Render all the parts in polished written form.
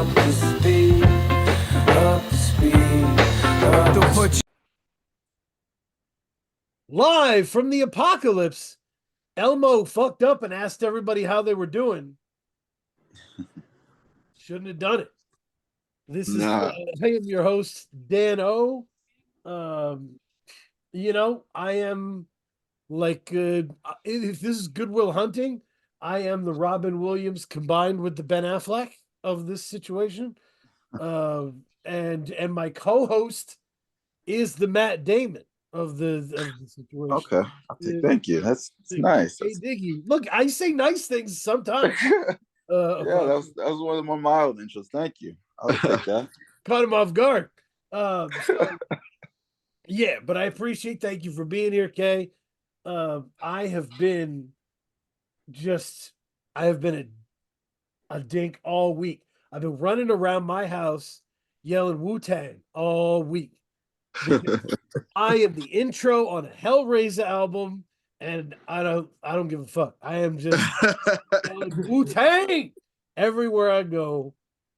up to speed, up to speed, up to speed. Live from the apocalypse, Elmo fucked up and asked everybody how they were doing. Shouldn't have done it. This is Nah. I am your host, Dan O. Um, I am like if this is Goodwill Hunting, I am the Robin Williams combined with the Ben Affleck of this situation. And my co-host is the Matt Damon of the situation. Okay. Thank you. That's nice. Hey Diggy, look, I say nice things sometimes. Yeah, that was one of my mild interests. Thank you. I'll take that. Caught him off guard. So yeah, but I appreciate. Thank you for being here, Kay. I have been just, I have been a dink all week. I've been running around my house yelling Wu-Tang all week because I am the intro on a Hellraiser album, and I don't give a fuck. I am just yelling Wu-Tang everywhere I go,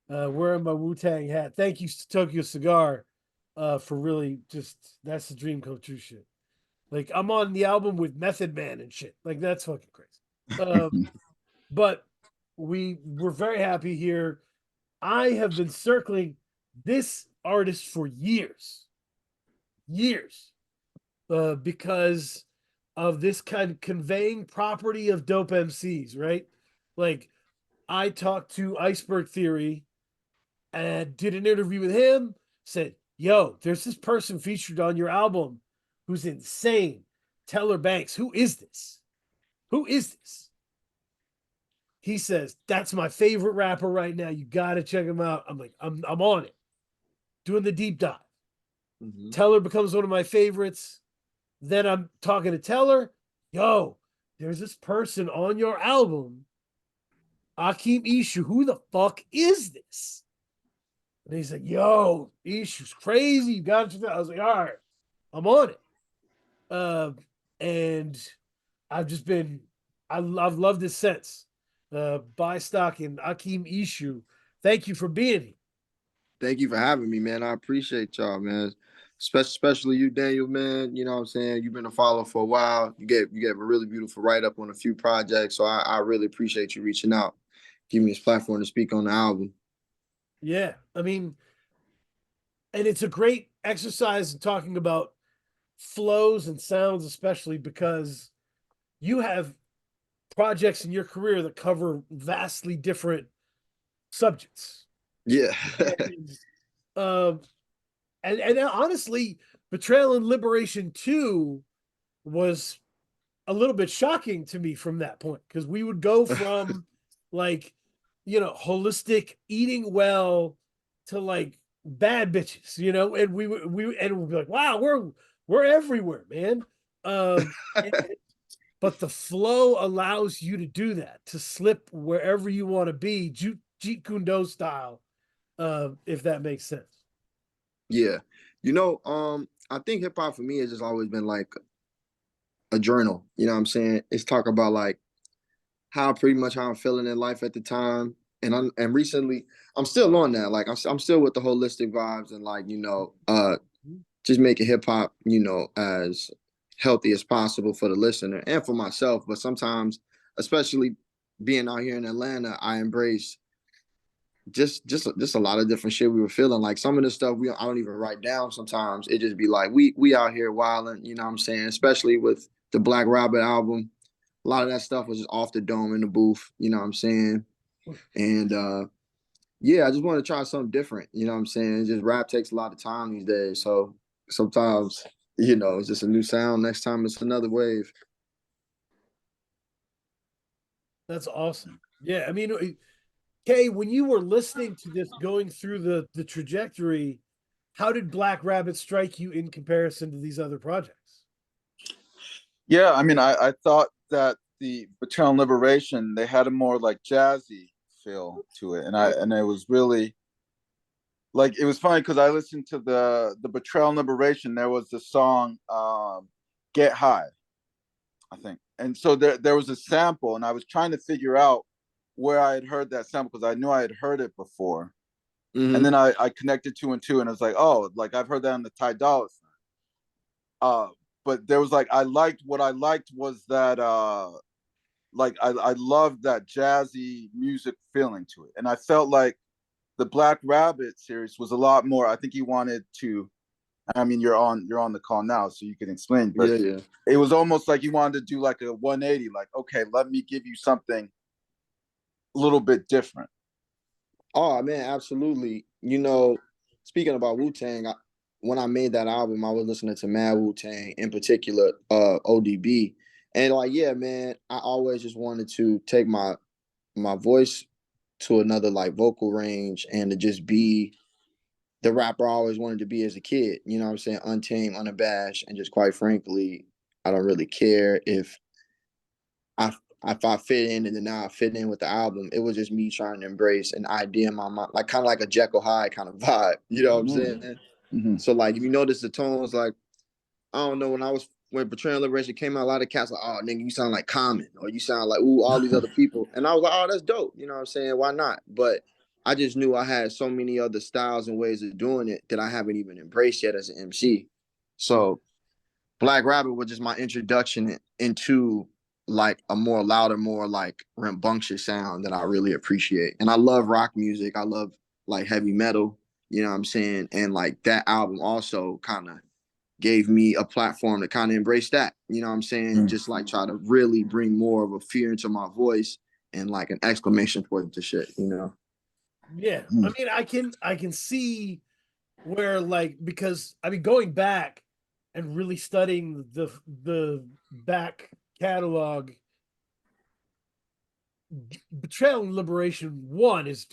wearing my Wu-Tang hat. Thank you, Tokyo Cigar, for really just that's the dream come true shit. Like I'm on the album with Method Man and shit. Like that's fucking crazy. But we were very happy here. I have been circling this artist for years, because of this kind of conveying property of dope MCs, right? Like I talked to Iceberg Theory and did an interview with him, said, yo, there's this person featured on your album who's insane. Teller Banks. Who is this? Who is this? He says, that's my favorite rapper right now. You got to check him out. I'm like, I'm on it. Doing the deep dive. Mhm. Teller becomes one of my favorites. Then I'm talking to Teller. Yo, there's this person on your album, Aakeem Eshu. Who the fuck is this? And he's like, yo, Eshu's crazy. You got to. I was like, all right, I'm on it. And I've just been, I've loved this since. Buy stock in Aakeem Eshu. Thank you for being here. Thank you for having me, man. I appreciate y'all, man. Especially you, Daniel, man. You know what I'm saying? You've been a follower for a while. You gave a really beautiful write-up on a few projects. So I really appreciate you reaching out, giving me this platform to speak on the album. Yeah. I mean, and it's a great exercise in talking about flows and sounds, especially because you have projects in your career that cover vastly different subjects. Yeah. And, um, and honestly, Betrayal and Liberation 2 was a little bit shocking to me from that point because we would go from like, holistic eating well to like bad bitches, and we'd be like, wow, we're everywhere, man. And, but the flow allows you to do that, to slip wherever you want to be, Jeet Kune Do style, if that makes sense. Yeah. I think hip hop for me has just always been like a journal. You know what I'm saying? It's talk about like how I'm feeling in life at the time. And recently I'm still on that. Like I'm still with the holistic vibes and like, just making hip hop, as healthy as possible for the listener and for myself. But sometimes, especially being out here in Atlanta, I embrace just a lot of different shit we were feeling. Like some of the stuff I don't even write down sometimes. It just be like we out here wilding, you know what I'm saying? Especially with the Black Rabbit album. A lot of that stuff was just off the dome in the booth, you know what I'm saying? And yeah, I just want to try something different, you know what I'm saying? Just rap takes a lot of time these days. So sometimes, it's just a new sound. Next time it's another wave. That's awesome. Yeah, I mean, Kay, when you were listening to this, going through the trajectory, how did Black Rabbit strike you in comparison to these other projects? Yeah, I mean, I thought that the Betrayal and Liberation, they had a more like jazzy feel to it, and it was really like, it was funny because I listened to the Betrayal and Liberation. There was the song "Get High," I think, and so there was a sample, and I was trying to figure out where I had heard that sample because I knew I had heard it before, And then I connected two and two, and I was like, oh, like I've heard that on the Ty Dolla Sign. But there was like, what I liked was that like I loved that jazzy music feeling to it. And I felt like the Black Rabbit series was a lot more. I think he wanted to, I mean, you're on the call now, so you can explain, but Yeah. it was almost like he wanted to do like a 180, like, okay, let me give you something a little bit different. Oh man, absolutely. You know, speaking about Wu-Tang, when I made that album, I was listening to Mad Wu-Tang, in particular, ODB. And like, yeah, man, I always just wanted to take my voice to another like vocal range and to just be the rapper I always wanted to be as a kid. You know what I'm saying? Untamed, unabashed, and just quite frankly, I don't really care if I fit in and then now I fit in with the album. It was just me trying to embrace an idea in my mind, like kind of like a Jekyll Hyde kind of vibe. You know what I'm saying? So like if you notice the tones, like I don't know, when Betrayal and Liberation came out, a lot of cats like, oh nigga, you sound like Common, or you sound like all these other people. And I was like, oh, that's dope. You know what I'm saying? Why not? But I just knew I had so many other styles and ways of doing it that I haven't even embraced yet as an MC. So Black Rabbit was just my introduction into like a more louder, more like rambunctious sound that I really appreciate. And I love rock music. I love like heavy metal, you know what I'm saying? And like that album also kind of gave me a platform to kind of embrace that, you know what I'm saying? Just like try to really bring more of a fear into my voice and like an exclamation point to shit, you know? Yeah. I mean, I can see where like, because I mean, going back and really studying the back catalog, Betrayal and Liberation 1 is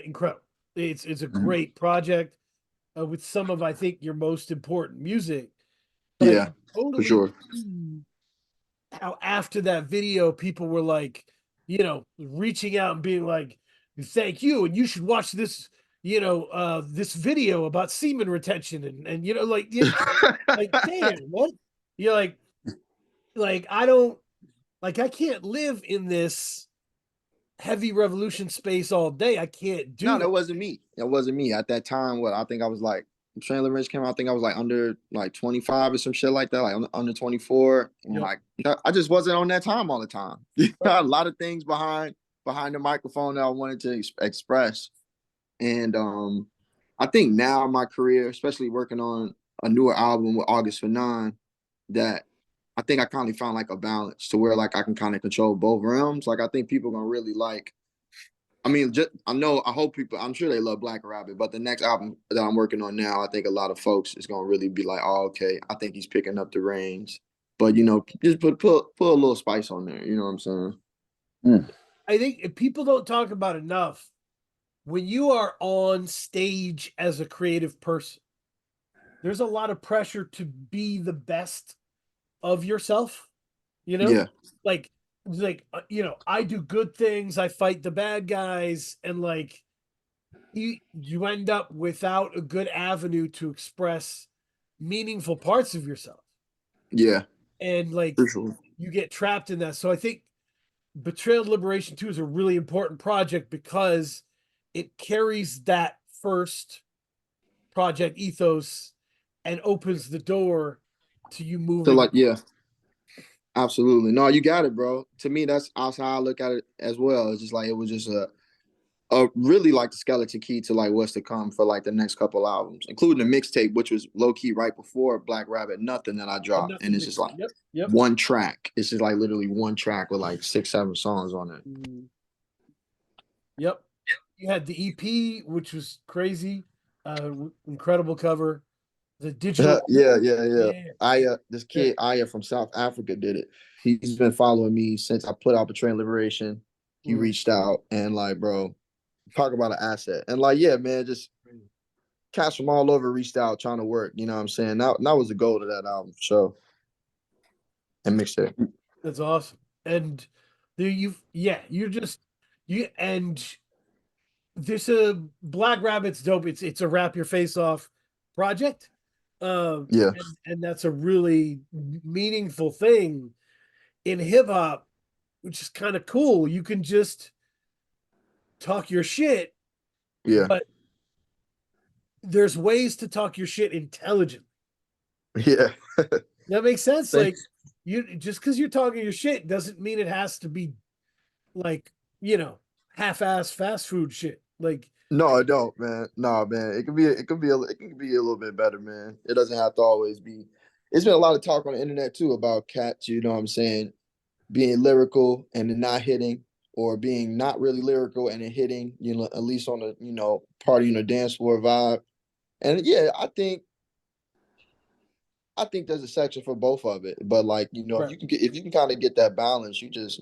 incredible. It's a great project with some of, I think, your most important music. But I Yeah, can for totally sure. see how after that video, people were like, you know, reaching out and being like, thank you, and you should watch this, you know, this video about semen retention, and you know, like damn, what? You're like I don't, like I can't live in this heavy revolution space all day. I can't do No, that that. wasn't me. That wasn't me. At that time, what I think I was like, Chandler Rich came out, I think I was like under like 25 or some shit like that, like under 24. And Yep. like I just wasn't on that time all the time. A lot of things behind the microphone that I wanted to express. And I think now in my career, especially working on a newer album with August for Nine, that I think I kind of found like a balance to where like I can kind of control both realms. Like I think people gonna really like, I mean, just I hope people, I'm sure they love Black Rabbit, but the next album that I'm working on now, I think a lot of folks is gonna really be like, oh, okay, I think he's picking up the reins. But you know, just put a little spice on there. You know what I'm saying? I think if people don't talk about enough, when you are on stage as a creative person, there's a lot of pressure to be the best of yourself, you know? Yeah, You know, I do good things, I fight the bad guys, and like you end up without a good avenue to express meaningful parts of yourself. yeah, And like for sure. you get trapped in that. So I think Betrayal and Liberation 2 is a really important project because it carries that first project ethos and opens the door to you So moving. like, yeah, absolutely. No, you got it, bro. To me, that's also how I look at it as well. It's just like it was just a really like the skeleton key to like what's to come for like the next couple albums, including the mixtape, which was low key right before Black Rabbit, nothing that I dropped, and Nothing it's just mixed. like Yep. one track. It's just like literally one track with like 6, 7 songs on it. Yep. You had the EP, which was crazy, incredible cover. The digital, Yeah. yeah, Aya, this yeah. kid Aya from South Africa did it. He's been following me since I put out Betrayal and Liberation. He reached out and like, bro, talk about an asset. And like, yeah, man, just cats from all over reached out trying to work. You know what I'm saying? That was the goal to that album for sure. And mixtape. That's awesome. And there you're just you and this Black Rabbit's dope. It's a rap your face off project. Yeah. And that's a really meaningful thing in hip hop, which is kind of cool. You can just talk your shit, Yeah. but there's ways to talk your shit intelligently. Yeah. That makes sense. Thank- Like you just because you're talking your shit doesn't mean it has to be like, half-ass fast food shit. Like, No, it don't, man. No, man. It can be a little bit better, man. It doesn't have to always be. It's been a lot of talk on the internet too about cats, you know what I'm saying, being lyrical and then not hitting, or being not really lyrical and then hitting, at least on the, party on the dance floor vibe. And yeah, I think there's a section for both of it. But like, right. if you can kind of get that balance, you just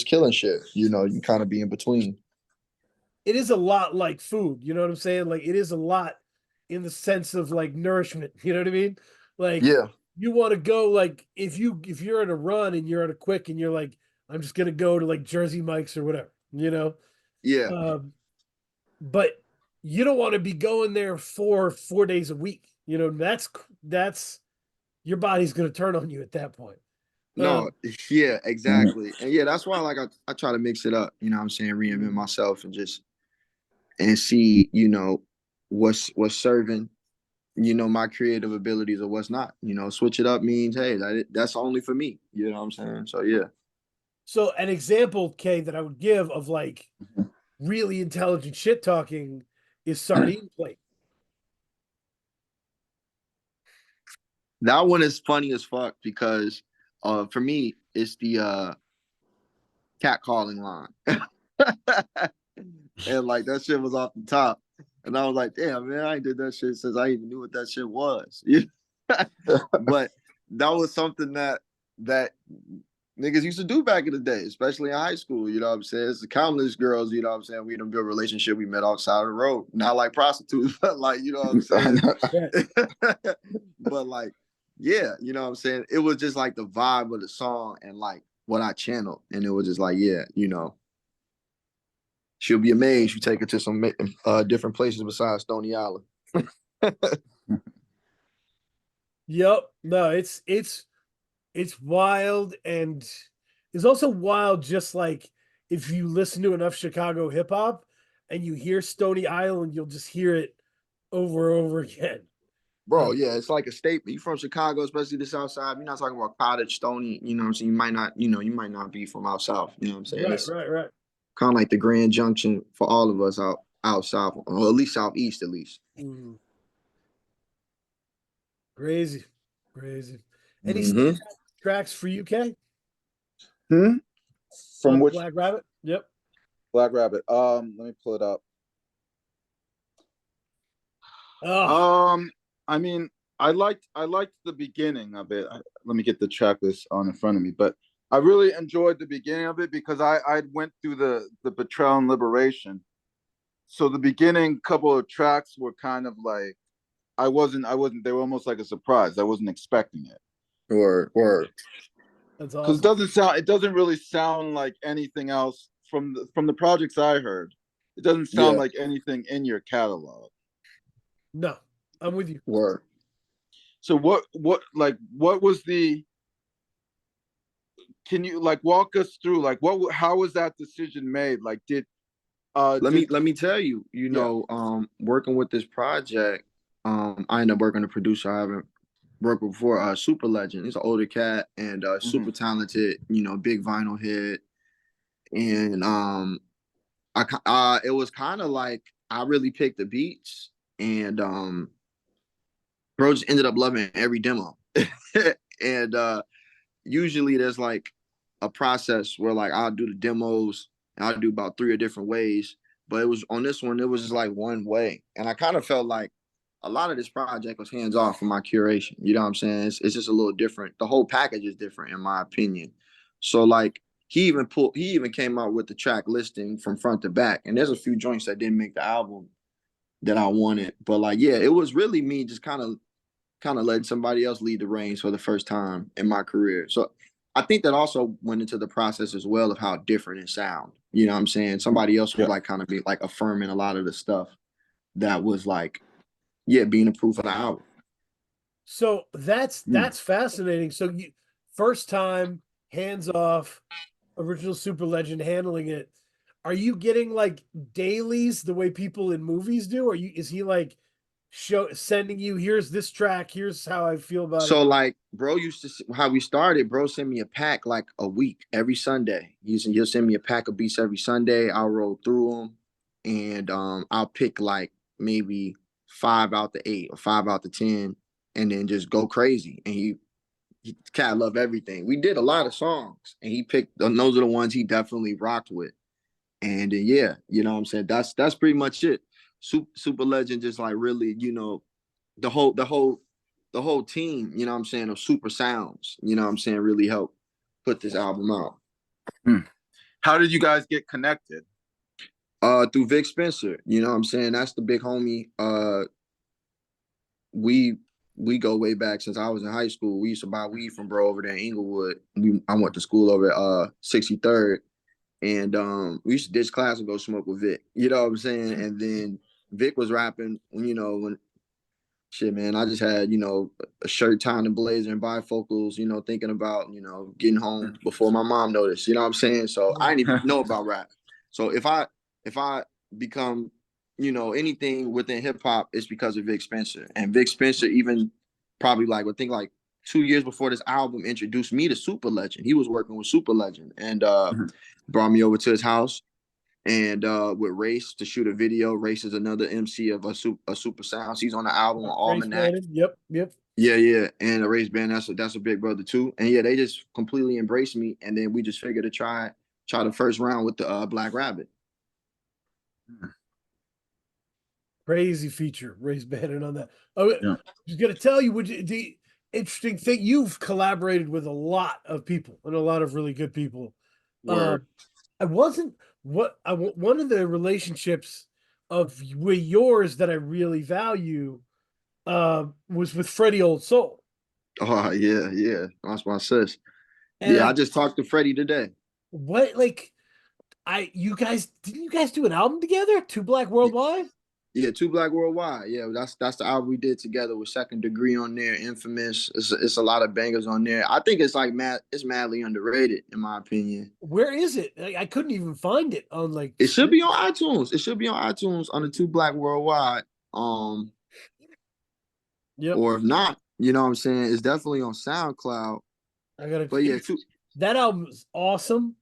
killing shit. You kind of be in between. It is a lot like food, you know what I'm saying? Like it is a lot in the sense of like nourishment, you know what I mean? Like Yeah. you want to go like if you're in a run and you're at a quick and you're like, I'm just gonna go to like Jersey Mike's or whatever, Yeah. but you don't want to be going there for 4 days a week. That's your body's gonna turn on you at that point. No, yeah, exactly. And yeah, that's why like I try to mix it up, what I'm saying, reinvent Mhm. myself and see, what's serving, my creative abilities or what's not. Switch it up means, hey, that's only for me. You know what I'm saying? So yeah. So an example, Kay, that I would give of like really intelligent shit talking is Sardine Plate. That one is funny as fuck because for me, it's the cat calling line. And like that shit was off the top. And I was like, damn, man, I ain't did that shit since I even knew what that shit was. But that was something that niggas used to do back in the day, especially in high school. You know what I'm saying? It's the countless girls, you know what I'm saying? We done built a relationship we met outside of the road. Not like prostitutes, but like, you know what I'm saying? But like, yeah, you know what I'm saying? It was just like the vibe of the song and like what I channeled. And it was just like, yeah, she'll be amazed you take her to some different places besides Stony Island. Yep. No, it's wild, and it's also wild just like if you listen to enough Chicago hip hop and you hear Stony Island, you'll just hear it over and over again. Bro, yeah, it's like a statement. You from Chicago, especially the South Side. You're not talking about Cottage, Stony. You know what I'm saying? You might not be from out south. You know what I'm saying? It's Right. kind of like the Grand Junction for all of us out south, or at least southeast, at least. Mhm. Crazy. Any Mm-hmm. tracks for UK? Hmm? From which Black Rabbit? Yep. Black Rabbit? Let me pull it up. Oh, I mean, I liked the beginning of it. Let me get the track list on in front of me, but I really enjoyed the beginning of it because I went through the Betrayal and Liberation. So the beginning couple of tracks were kind of like I wasn't they were almost like a surprise. I wasn't expecting it. Or that's Because awesome. it doesn't really sound like anything else from the projects I heard. It doesn't sound yeah, like anything in your catalog. No, I'm with you. or So what was the can you like walk us through like how was that decision made? Like let me tell you, yeah. working with this project, I ended up working a producer I haven't worked with before, Super Legend. He's an older cat and Mm-hmm. super talented, big vinyl head. And it was kind of like I really picked the beats, and bro just ended up loving every demo. And usually there's like a process where like I'll do the demos, and I'll do about three or different ways. But it was on this one, it was just like one way. And I kind of felt like a lot of this project was hands off from my curation. You know what I'm saying? It's just a little different. The whole package is different, in my opinion. So like he even came out with the track listing from front to back. And there's a few joints that didn't make the album that I wanted. But like, yeah, it was really me just kind of letting somebody else lead the reins for the first time in my career. So I think that also went into the process as well of how different it sound. You know what I'm saying? Somebody else was Yeah. like kind of be like affirming a lot of the stuff that was like, yeah, being a proof of the album. So that's Mm. fascinating. So you first time hands off, original Super Legend handling it. Are you getting like dailies the way people in movies do? Is he like sending you, here's this track, here's how I feel about So it? like, bro used to how we started. Bro send me a pack like a week every Sunday. He'll send me a pack of beats every Sunday. I'll roll through them, and I'll pick like maybe 5 out the 8 or 5 out the 10, and then just go crazy. And he cat love everything. We did a lot of songs, and he picked. And those are the ones he definitely rocked with. And yeah, you know what I'm saying. That's pretty much it. Super Legend just like really, the whole team, you know what I'm saying, of Super Sounds, you know what I'm saying, really helped put this album out. How did you guys get connected? Through Vic Spencer, you know what I'm saying? That's the big homie. We go way back since I was in high school. We used to buy weed from bro over there in Inglewood. I went to school over at 63rd, and we used to ditch class and go smoke with Vic. You know what I'm saying? And then Vic was rapping, when shit, man, I just had, a shirt, tie, and blazer and bifocals, thinking about, getting home before my mom noticed, you know what I'm saying? So I didn't even know about rap. So if I become, anything within hip hop, it's because of Vic Spencer. And Vic Spencer, even probably I think 2 years before this album, introduced me to Super Legend. He was working with Super Legend and brought me over to his house. And with Race to shoot a video. Race is another MC of a Super Sounds. He's on the album Almanac. Yep. Yeah. And a Race Band, that's a big brother too. And yeah, they just completely embraced me. And then we just figured to try the first round with the Black Rabbit. Crazy feature, Race Bannon on that. Oh, Yeah. I was gonna tell you, the interesting thing, you've collaborated with a lot of people and a lot of really good people. Word. One of the relationships with yours that I really value was with Freddie Old Soul. Oh yeah. That's my sis. And Yeah, I just talked to Freddie today. didn't you guys do an album together? Two Black Worldwide? Yeah, Two Black Worldwide. Yeah, that's the album we did together with Second Degree on there, Infamous. It's a lot of bangers on there. I think it's it's madly underrated in my opinion. Where is it? I couldn't even find it on It should be on iTunes. It should be on iTunes under Two Black Worldwide. Yep. Or if not, you know what I'm saying, it's definitely on SoundCloud. But yeah, that album is awesome.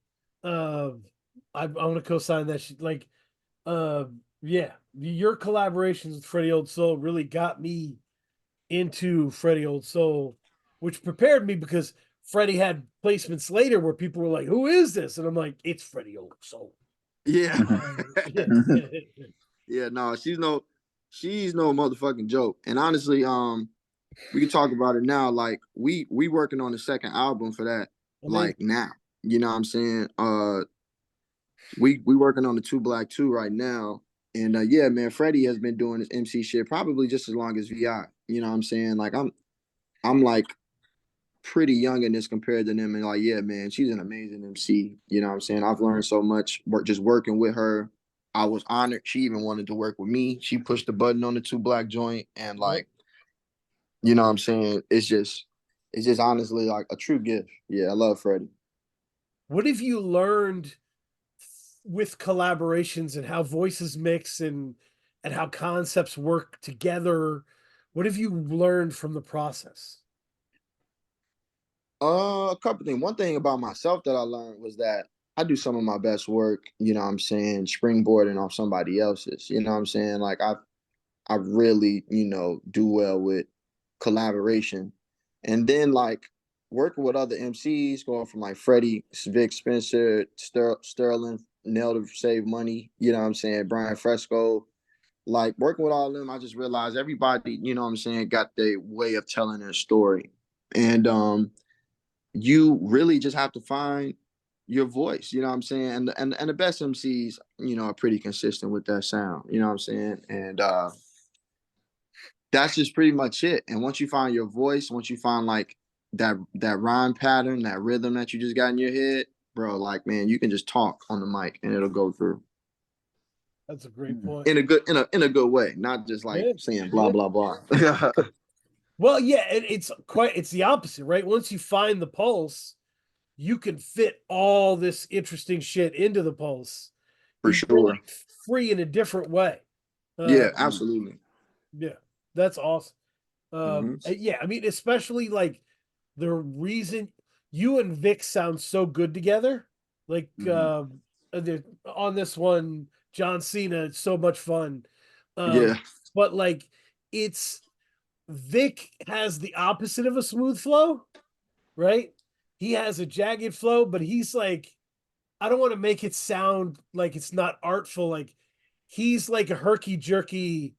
I want to co-sign that shit. Yeah, your collaborations with Freddie Old Soul really got me into Freddie Old Soul, which prepared me because Freddie had placements later where people were like, "Who is this?" And I'm like, "It's Freddie Old Soul." Yeah. Yeah, no, she's no motherfucking joke. And honestly, we can talk about it now. Like we working on the second album for that. Like now, you know what I'm saying? We working on the Two Black 2 right now. And yeah, man, Freddie has been doing his MC shit probably just as long as VI. You know what I'm saying? Like I'm like pretty young in this compared to them. And like, yeah, man, she's an amazing MC. You know what I'm saying? I've learned so much just working with her. I was honored. She even wanted to work with me. She pushed the button on the Two Black joint. And like, you know what I'm saying? It's just honestly like a true gift. Yeah, I love Freddie. What have you learned with collaborations and how voices mix and how concepts work together? What have you learned from the process? A couple things. One thing about myself that I learned was that I do some of my best work, you know what I'm saying, springboarding off somebody else's. You know what I'm saying? Like I really, do well with collaboration. And then like working with other MCs, going from like Freddie, Vic Spencer, Sterling, Nail to Save Money, you know what I'm saying, Brian Fresco. Like working with all of them, I just realized everybody, you know what I'm saying, got their way of telling their story. And you really just have to find your voice, you know what I'm saying? And the best MCs, are pretty consistent with that sound, you know what I'm saying? And that's just pretty much it. And once you find your voice, once you find like that rhyme pattern, that rhythm that you just got in your head, bro, like man, you can just talk on the mic and it'll go through. That's a great point. In a good way, not just like saying blah blah blah. Well, yeah, it's the opposite, right? Once you find the pulse, you can fit all this interesting shit into the pulse. For sure. Free in a different way. Yeah, absolutely. Yeah. That's awesome. Mhm. Yeah, I mean, especially like the reason you and Vic sound so good together. Like Mhm. on this one, John Cena, it's so much fun. Yeah. But like it's Vic has the opposite of a smooth flow, right? He has a jagged flow, but he's like, I don't want to make it sound like it's not artful. Like he's like a herky jerky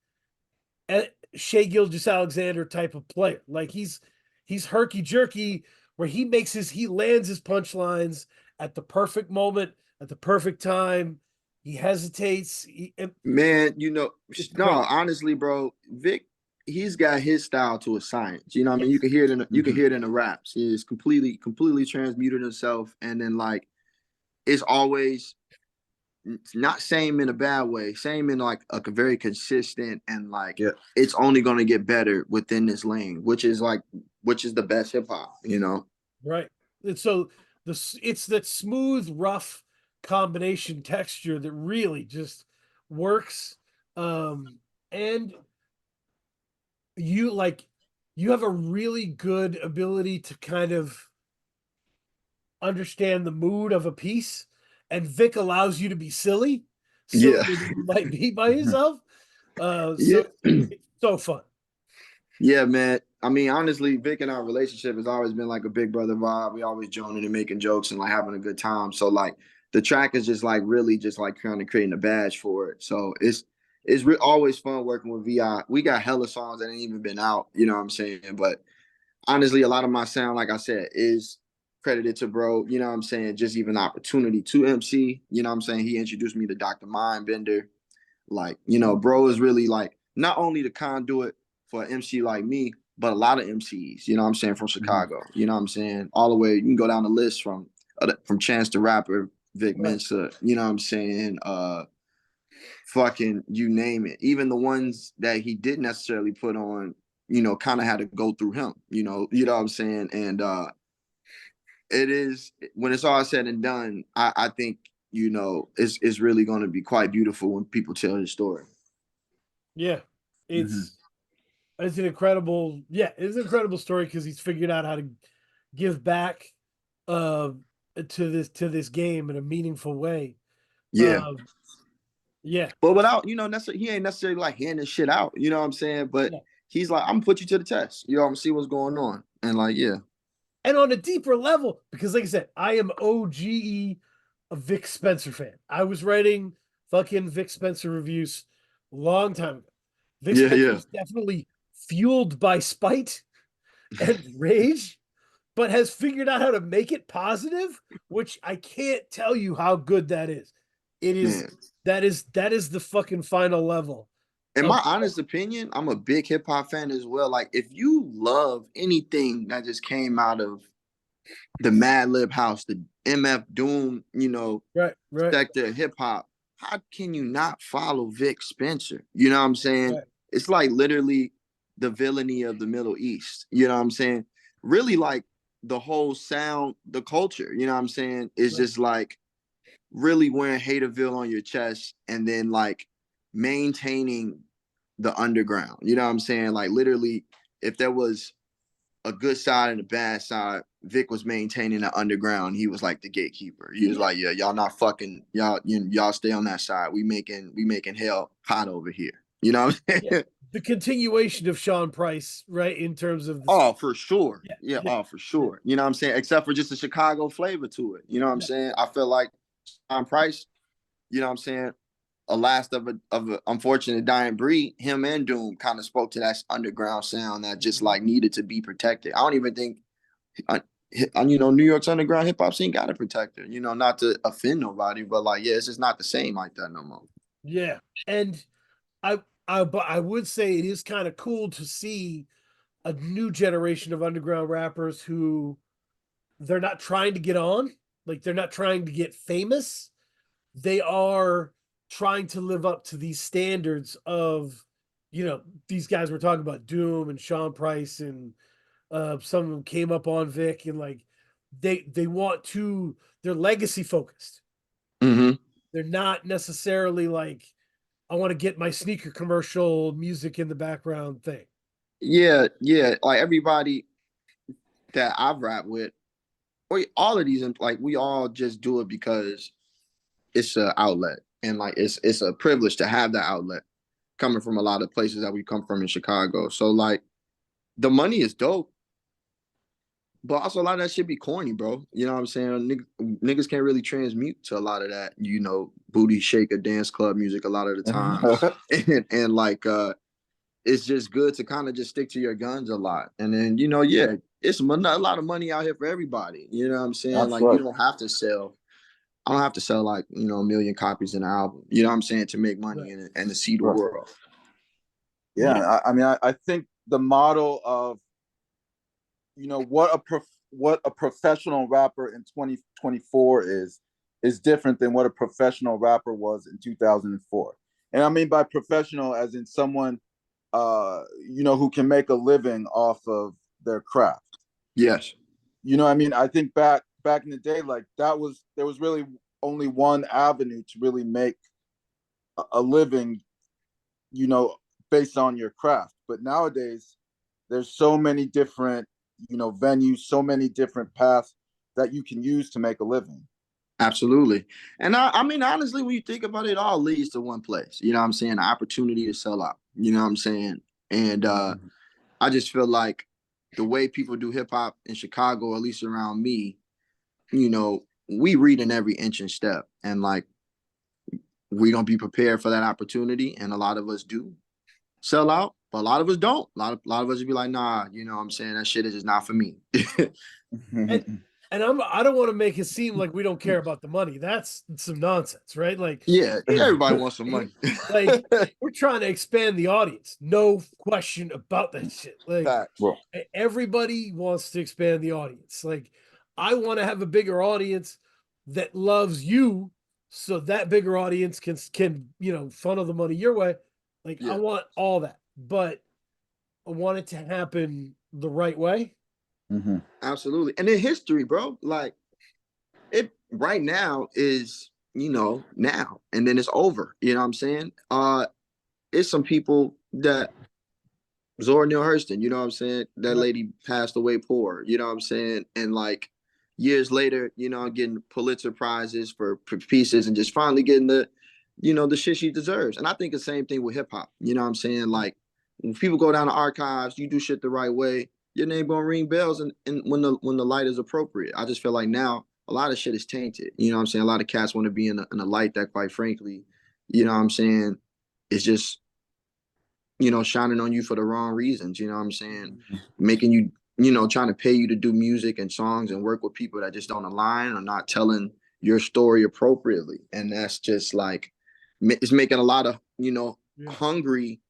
Shea Gilgis Alexander type of player. Like he's herky jerky where he lands his punchlines at the perfect moment, at the perfect time. He hesitates. Man, It's no, great. honestly, bro, Vic, he's got his style to a science. You know what I mean? You Yes. can hear it you can Mhm. hear it in the raps. He's completely transmuted himself. And then like it's always not same in a bad way, same in like a very consistent and like Yeah. it's only gonna get better within this lane, which is the best hip hop. Right. And so it's that smooth, rough combination texture that really just works. And you like you have a really good ability to kind of understand the mood of a piece, and Vic allows you to be silly, sillier Yeah. than you might be by Mhm. yourself. Yeah. So it's so fun. Yeah, man. I mean, honestly, Vic and our relationship has always been like a big brother vibe. We always joning and making jokes and like having a good time. So like the track is just like really just like kind of creating a badge for it. So always fun working with Vi. We got hella songs that ain't even been out. You know what I'm saying? But honestly, a lot of my sound, like I said, is credited to bro. You know what I'm saying? Just even opportunity to MC. You know what I'm saying? He introduced me to Dr. Mindbender. Like, bro is really like not only the conduit for an MC like me, but a lot of MCs, you know what I'm saying, from Mhm. Chicago. You know what I'm saying? All the way, you can go down the list from Chance the Rapper, Vic Right. Mensa, you know what I'm saying? Fucking you name it. Even the ones that he didn't necessarily put on, kind of had to go through him, you know what I'm saying? And it is when it's all said and done, I think, it's really gonna be quite beautiful when people tell his story. Yeah. Mhm. It's an incredible, yeah, it's an incredible story because he's figured out how to give back uh to this game in a meaningful way. Yeah. Um yeah. But without, he ain't necessarily like handing shit out, you know what I'm saying? But Yeah. he's like, I'm gonna put you to the test. I'm gonna see what's going on. And like, yeah. And on a deeper level, because like I said, I am OGE a Vic Spencer fan. I was writing fucking Vic Spencer reviews a long time ago. Vic Yeah, Spencer yeah. is definitely fueled by spite and rage, but has figured out how to make it positive, which I can't tell you how good that is. It is Man. that is the fucking final level In of my honest opinion, I'm a big hip hop fan as well. Like, if you love anything that just came out of the Mad Lib house, the MF Doom, right, sector of hip hop, how can you not follow Vic Spencer? You know what I'm saying? right, It's like literally the villainy of the Middle East. You know what I'm saying? Really like the whole sound, the culture, you know what I'm saying, is right, just like really wearing Haterville on your chest and then like maintaining the underground. You know what I'm saying? Like literally, if there was a good side and a bad side, Vic was maintaining the underground. He was like the gatekeeper. He was like, yeah, y'all not fucking y'all stay on that side. We making hell hot over here. You know what I'm yeah. saying? The continuation of Sean Price, right, in terms of the Oh, for sure. yeah, Yeah, yeah, oh, for yeah, sure. You know what I'm saying? Except for just a Chicago flavor to it. You know what I'm yeah, saying? I feel like Sean Price, you know what I'm saying? A last of a unfortunate dying breed, him and Doom kind of spoke to that underground sound that just like needed to be protected. I don't even think New York's underground hip hop scene got a protector. Not to offend nobody, but like, yeah, it's just not the same like that no more. yeah. And I but I would say it is kind of cool to see a new generation of underground rappers who they're not trying to get on, like they're not trying to get famous. They are trying to live up to these standards of, these guys we're talking about, Doom and Sean Price, and some of them came up on Vic, and like they want to, they're legacy focused. Mm-hmm. They're not necessarily like I want to get my sneaker commercial music in the background thing. Yeah, yeah. Like everybody that I've rapped with, or all of these, like we all just do it because it's an outlet, and like it's a privilege to have that outlet coming from a lot of places that we come from in Chicago. So like the money is dope, but also a lot of that shit be corny, bro. You know what I'm saying? Niggas can't really transmute to a lot of that, booty shaker dance club music a lot of the times. And like it's just good to kind of just stick to your guns a lot. And then, yeah, it's a lot of money out here for everybody. You know what I'm saying? That's Like right. you don't have to sell. I don't have to sell like, a million copies in an album. You know what I'm saying? To make money and to see the Right. world. Yeah. I mean, I think the model of, what a professional rapper in 2024 is different than what a professional rapper was in 2004. And I mean by professional as in someone who can make a living off of their craft. Yes. I mean, I think back in the day, like there was really only one avenue to really make a living, based on your craft. But nowadays there's so many different venues, so many different paths that you can use to make a living. Absolutely. And I mean, honestly, when you think about it, it all leads to one place. You know what I'm saying? The opportunity to sell out. You know what I'm saying? And I just feel like the way people do hip hop in Chicago, at least around me, we read in every inch and step. And like we don't be prepared for that opportunity. And a lot of us do sell out, but a lot of us don't. A lot of us would be like, nah, you know what I'm saying? That shit is just not for me. And I don't want to make it seem like we don't care about the money. That's some nonsense, right? Like, Yeah, everybody wants some money. like we're trying to expand the audience. No question about that shit. Like Well, everybody wants to expand the audience. Like I want to have a bigger audience that loves you so that bigger audience can funnel the money your way. Like I Yeah. want all that, but I want it to happen the right way. Absolutely. And in history, bro, like it right now is, now and then it's over. You know what I'm saying? It's some people that Zora Neale Hurston, you know what I'm saying? That lady passed away poor, you know what I'm saying? And like years later, getting Pulitzer prizes for pieces and just finally getting the shit she deserves. And I think the same thing with hip hop. You know what I'm saying? Like when people go down to archives, you do shit the right way, your name gonna ring bells and when the light is appropriate. I just feel like now a lot of shit is tainted. You know what I'm saying? A lot of cats want to be in a light that quite frankly, you know what I'm saying, it's just shining on you for the wrong reasons, you know what I'm saying? Making you, trying to pay you to do music and songs and work with people that just don't align or not telling your story appropriately. And that's just like, it's making a lot of, hungry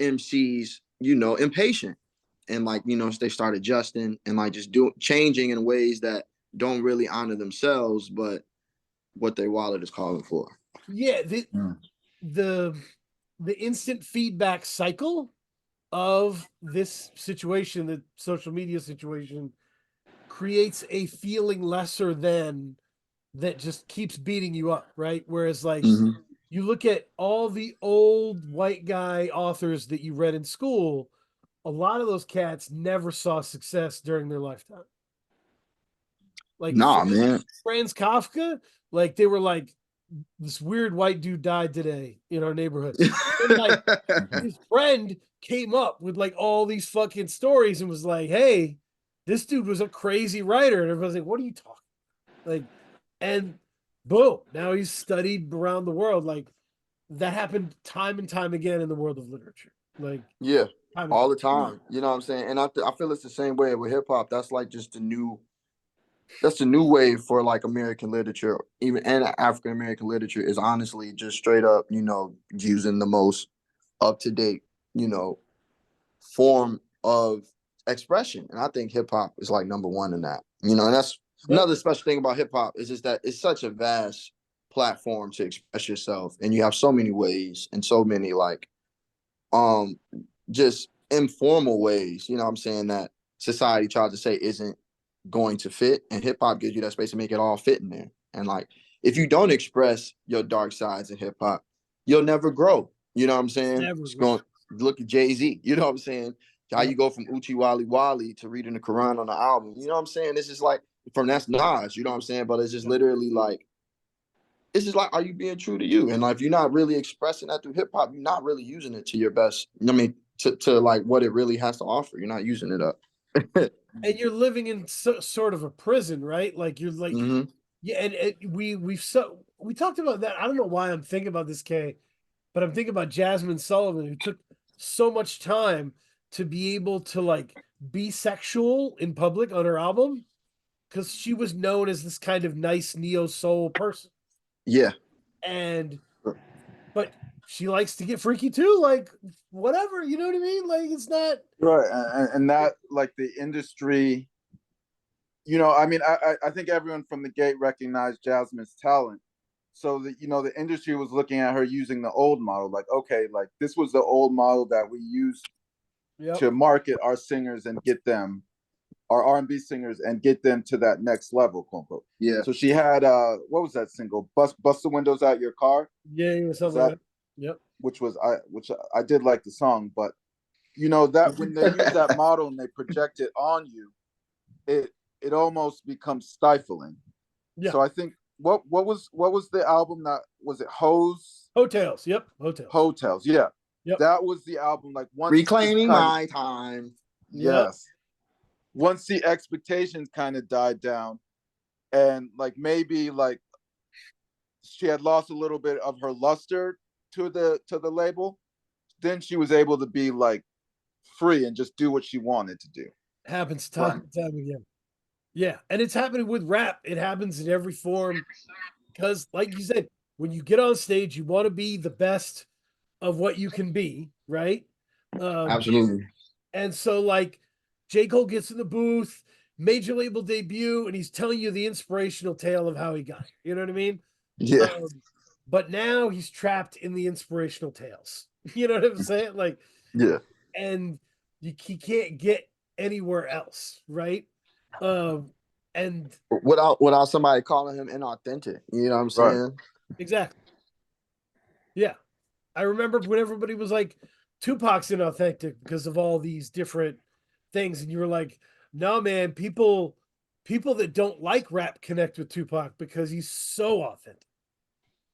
MCs, impatient. And like, they start adjusting and like just changing in ways that don't really honor themselves, but what their wallet is calling for. Yeah. The instant feedback cycle of this situation, the social media situation, creates a feeling lesser than that just keeps beating you up, right? Whereas like you look at all the old white guy authors that you read in school, a lot of those cats never saw success during their lifetime. Like Man. Franz Kafka, like they were like, this weird white dude died today in our neighborhood. And like his friend came up with like all these fucking stories and was like, hey, this dude was a crazy writer. And everybody's like, what are you talking about? Like, and boom, now he's studied around the world. Like that happened time and time again in the world of literature. Like, yeah, all the time. You know what I'm saying? And I feel it's the same way with hip hop. That's like just that's the new wave for like American literature, even and African American literature is honestly just straight up, using the most up to date, form of expression. And I think hip hop is like number one in that. And that's another special thing about hip hop is just that it's such a vast platform to express yourself, and you have so many ways and so many like just informal ways, you know what I'm saying, that society tries to say isn't going to fit, and hip hop gives you that space to make it all fit in there. And like if you don't express your dark sides in hip hop, you'll never grow. You know what I'm saying? Never It's grow. going look at Jay-Z. You know what I'm saying? How Yep. you go from Uchi Wally Wally to reading the Quran on the album. You know what I'm saying? It's just like from that's Nas, you know what I'm saying? But it's just literally like, it's just like, are you being true to you? And like, if you're not really expressing that through hip hop, you're not really using it to your best. I mean, to like what it really has to offer. You're not using it up. And you're living in sort of a prison, right? Like you're like, Hmm. yeah. And we talked about that. I don't know why I'm thinking about this, Kay, but I'm thinking about Jasmine Sullivan, who took so much time to be able to like be sexual in public on her album because she was known as this kind of nice neo soul person. Yeah. And but she likes to get freaky too, like whatever, you know what I mean? Like it's not Right, and that like the industry, you know, I mean, I think everyone from the gate recognized Jasmine's talent. So that, you know, the industry was looking at her using the old model, like, okay, like this was the old model that we used yep. to market our singers and get them, our R&B singers and get them to that next level, quote unquote. Yeah. So she had what was that single? Bust the windows out your car. Yeah, Was something like that, that. Yep. which I did like the song, but you know that when they use that model and they project it on you, it almost becomes stifling. Yeah. So I think what was the album that was it Hotels. Yep. Hotels. Hotels, yeah. Yep. That was the album, like once Reclaiming my time. yes. Once the expectations kind of died down and like maybe like she had lost a little bit of her luster to the label, then she was able to be like free and just do what she wanted to do. Happens time and time again. Yeah. And it's happening with rap. It happens in every form. Because, like you said, when you get on stage, you want to be the best of what you can be, right? Absolutely. And so, like, J. Cole gets in the booth, major label debut, and he's telling you the inspirational tale of how he got here. You know what I mean? Yeah. But now he's trapped in the inspirational tales. You know what I'm saying? Like, Yeah. and he can't get anywhere else, right? And Without somebody calling him inauthentic. You know what I'm saying? Right. exactly. Yeah. I remember when everybody was like, Tupac's inauthentic because of all these different things. And you were like, no, man, people that don't like rap connect with Tupac because he's so authentic.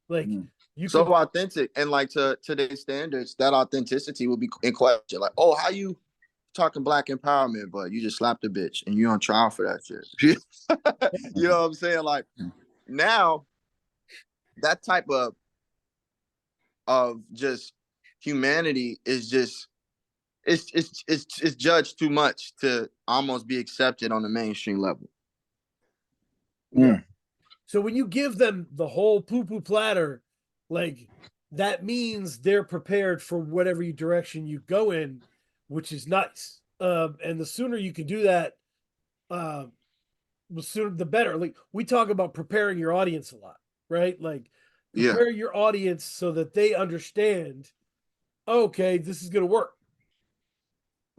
Like you So could authentic, and like to today's standards, that authenticity will be in question. Like, oh, how you talking black empowerment, but you just slapped a bitch and you're on trial for that shit. You know what I'm saying? Like now, that type of just humanity is just it's judged too much to almost be accepted on the mainstream level. Yeah. So when you give them the whole poo-poo platter, like that means they're prepared for whatever direction you go in, which is nice. And the sooner you can do that, the sooner the better. Like we talk about preparing your audience a lot, right? Like prepare your audience so that they understand, okay, this is gonna work.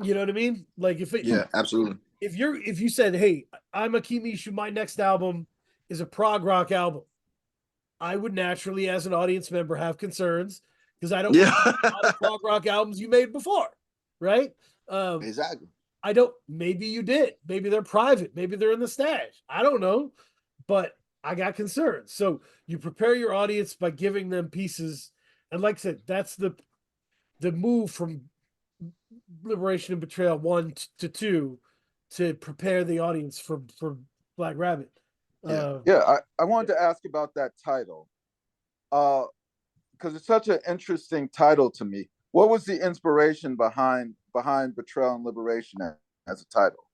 You know what I mean? Like Absolutely. if you said, hey, I'm Aakeem Eshu, my next album is a prog rock album, I would naturally, as an audience member, have concerns because I don't know a lot of prog rock albums you made before, right? Exactly. I don't. Maybe you did. Maybe they're private. Maybe they're in the stash. I don't know, but I got concerns. So you prepare your audience by giving them pieces, and like I said, that's the move from Liberation and Betrayal 1 to 2 to prepare the audience for Black Rabbit. I wanted to ask about that title because it's such an interesting title to me. What was the inspiration behind Betrayal and Liberation as a title?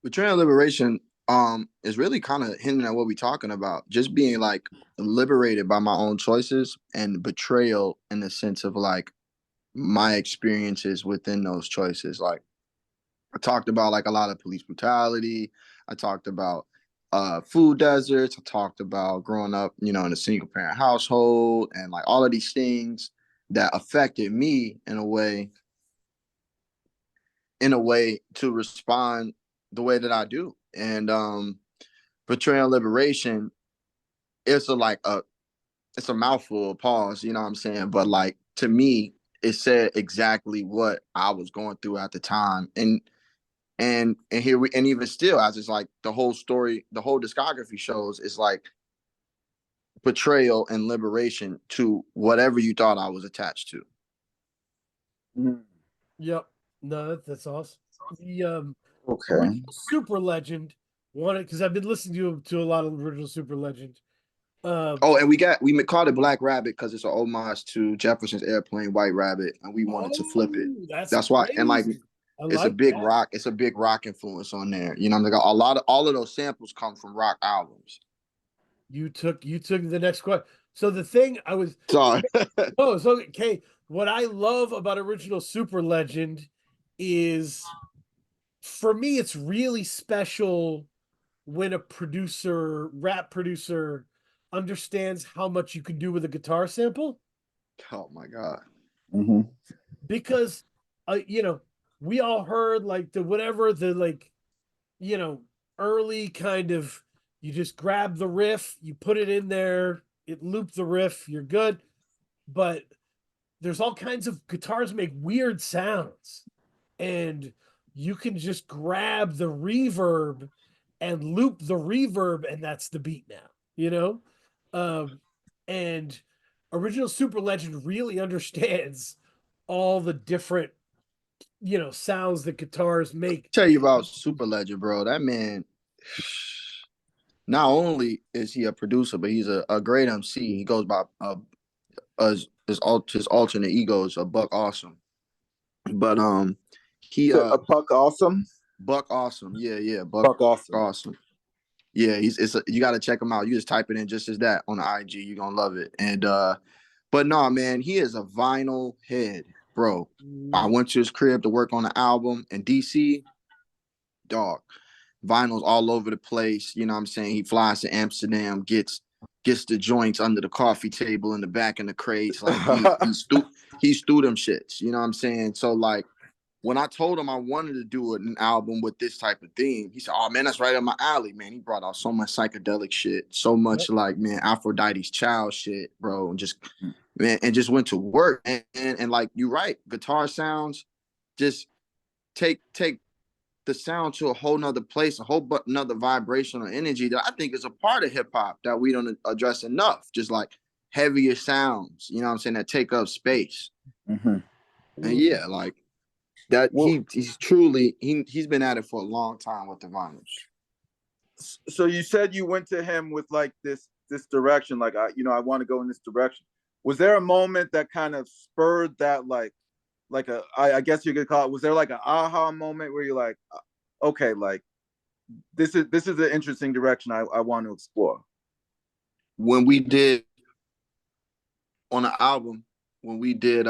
Betrayal and Liberation is really kind of hinting at what we're talking about, just being like liberated by my own choices, and betrayal in the sense of like my experiences within those choices. Like I talked about like a lot of police brutality. I talked about food deserts. I talked about growing up, you know, in a single parent household, and like all of these things that affected me in a way to respond the way that I do. And Betrayal and Liberation is like a it's a mouthful, pause, you know what I'm saying? But like to me, it said exactly what I was going through at the time. And here we and even still, as it's like the whole story, the whole discography shows it's like betrayal and liberation to whatever you thought I was attached to. Mm. Yep. No, that's awesome. The Okay. original Super Legend wanted, because I've been listening to a lot of original Super Legend. Oh, and we called it Black Rabbit because it's an homage to Jefferson's Airplane, White Rabbit, and we wanted to flip it. That's That's why, and like crazy. I it's a like big that. rock, it's a big rock influence on there. You know, like a lot of all of those samples come from rock albums. You took the next question. So the thing I was Sorry. oh, so okay. What I love about original Super Legend is, for me, it's really special when a producer, rap producer, understands how much you can do with a guitar sample. Oh my God. Mm-hmm. Because you know, we all heard like the whatever the like, you know, early kind of, you just grab the riff, you put it in there, it looped the riff, you're good. But there's all kinds of guitars make weird sounds, and you can just grab the reverb and loop the reverb, and that's the beat now, you know. And original Super Legend really understands all the different, you know, sounds that guitars make. Tell you about Super Legend, bro. That man, not only is he a producer, but he's a great MC. He goes by his alternate egos, a Buck Awesome. But he A Puck Awesome. Buck Awesome, yeah, Buck Awesome. Awesome. Yeah, you got to check him out. You just type it in just as that on the IG. You're gonna love it. And but no, man, he is a vinyl head, bro. I went to his crib to work on the album in DC. Dog, vinyls all over the place. You know what I'm saying? He flies to Amsterdam, gets the joints under the coffee table in the back in the crates. Like he's through them shits. You know what I'm saying? So like when I told him I wanted to do an album with this type of theme, he said, "Oh man, that's right up my alley, man." He brought out so much psychedelic shit, so much like, man, Aphrodite's Child shit, bro, and just man, and just went to work. And like you're right, guitar sounds just take the sound to a whole nother place, a whole another vibrational energy that I think is a part of hip hop that we don't address enough. Just like heavier sounds, you know what I'm saying, that take up space. Mm-hmm. And yeah, like that. He's truly he's been at it for a long time with the vinyls. So you said you went to him with like this direction, like I want to go in this direction. Was there a moment that kind of spurred that, like I guess you could call it, was there like an aha moment where you're like, okay, like this is an interesting direction I want to explore? When we did on the album, when we did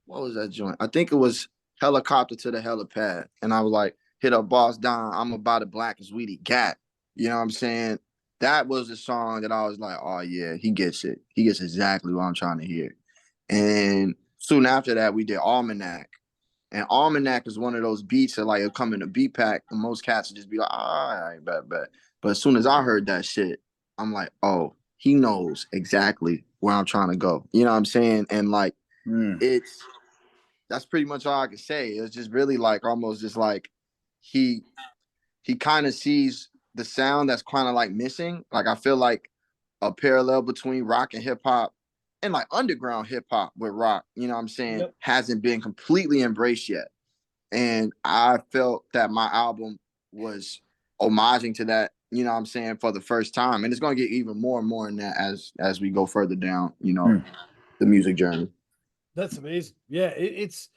what was that joint? I think it was Helicopter to the Helipad. And I was like, hit up Boss Don, I'm about it black as Weedy Gat. You know what I'm saying? That was a song that I was like, oh yeah, he gets it. He gets exactly what I'm trying to hear. And soon after that, we did Almanac. And Almanac is one of those beats that like it'll come in a beat pack, and most cats would just be like, all right, bet. But as soon as I heard that shit, I'm like, oh, he knows exactly where I'm trying to go. You know what I'm saying? And like that's pretty much all I can say. It's just really like almost just like he kind of sees the sound that's kind of like missing. Like I feel like a parallel between rock and hip hop and like underground hip hop with rock, you know what I'm saying, hasn't been completely embraced yet. And I felt that my album was homaging to that, you know what I'm saying, for the first time. And it's going to get even more and more in that as we go further down, you know, the music journey. That's amazing. Yeah, it's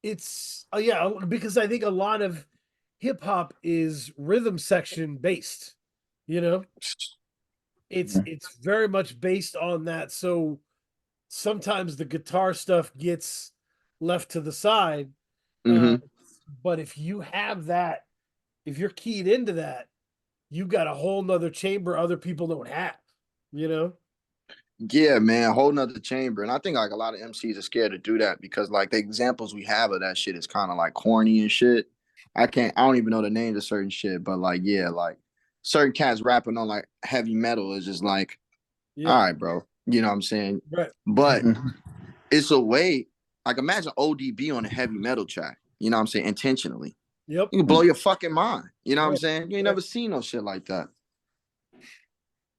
yeah, because I think a lot of hip hop is rhythm section based, you know. It's very much based on that. So sometimes the guitar stuff gets left to the side. But if you have that, if you're keyed into that, you got a whole nother chamber other people don't have, you know? Yeah, man, whole nother chamber. And I think like a lot of MCs are scared to do that because like the examples we have of that shit is kind of like corny and shit. I don't even know the names of certain shit, but like, yeah, like certain cats rapping on like heavy metal is just like, Yeah. all right, bro. You know what I'm saying? Right. But Mhm. it's a way, like imagine ODB on a heavy metal track, you know what I'm saying, intentionally. Yep. You can blow your fucking mind. You know what I'm Right. saying? You ain't never seen no shit like that.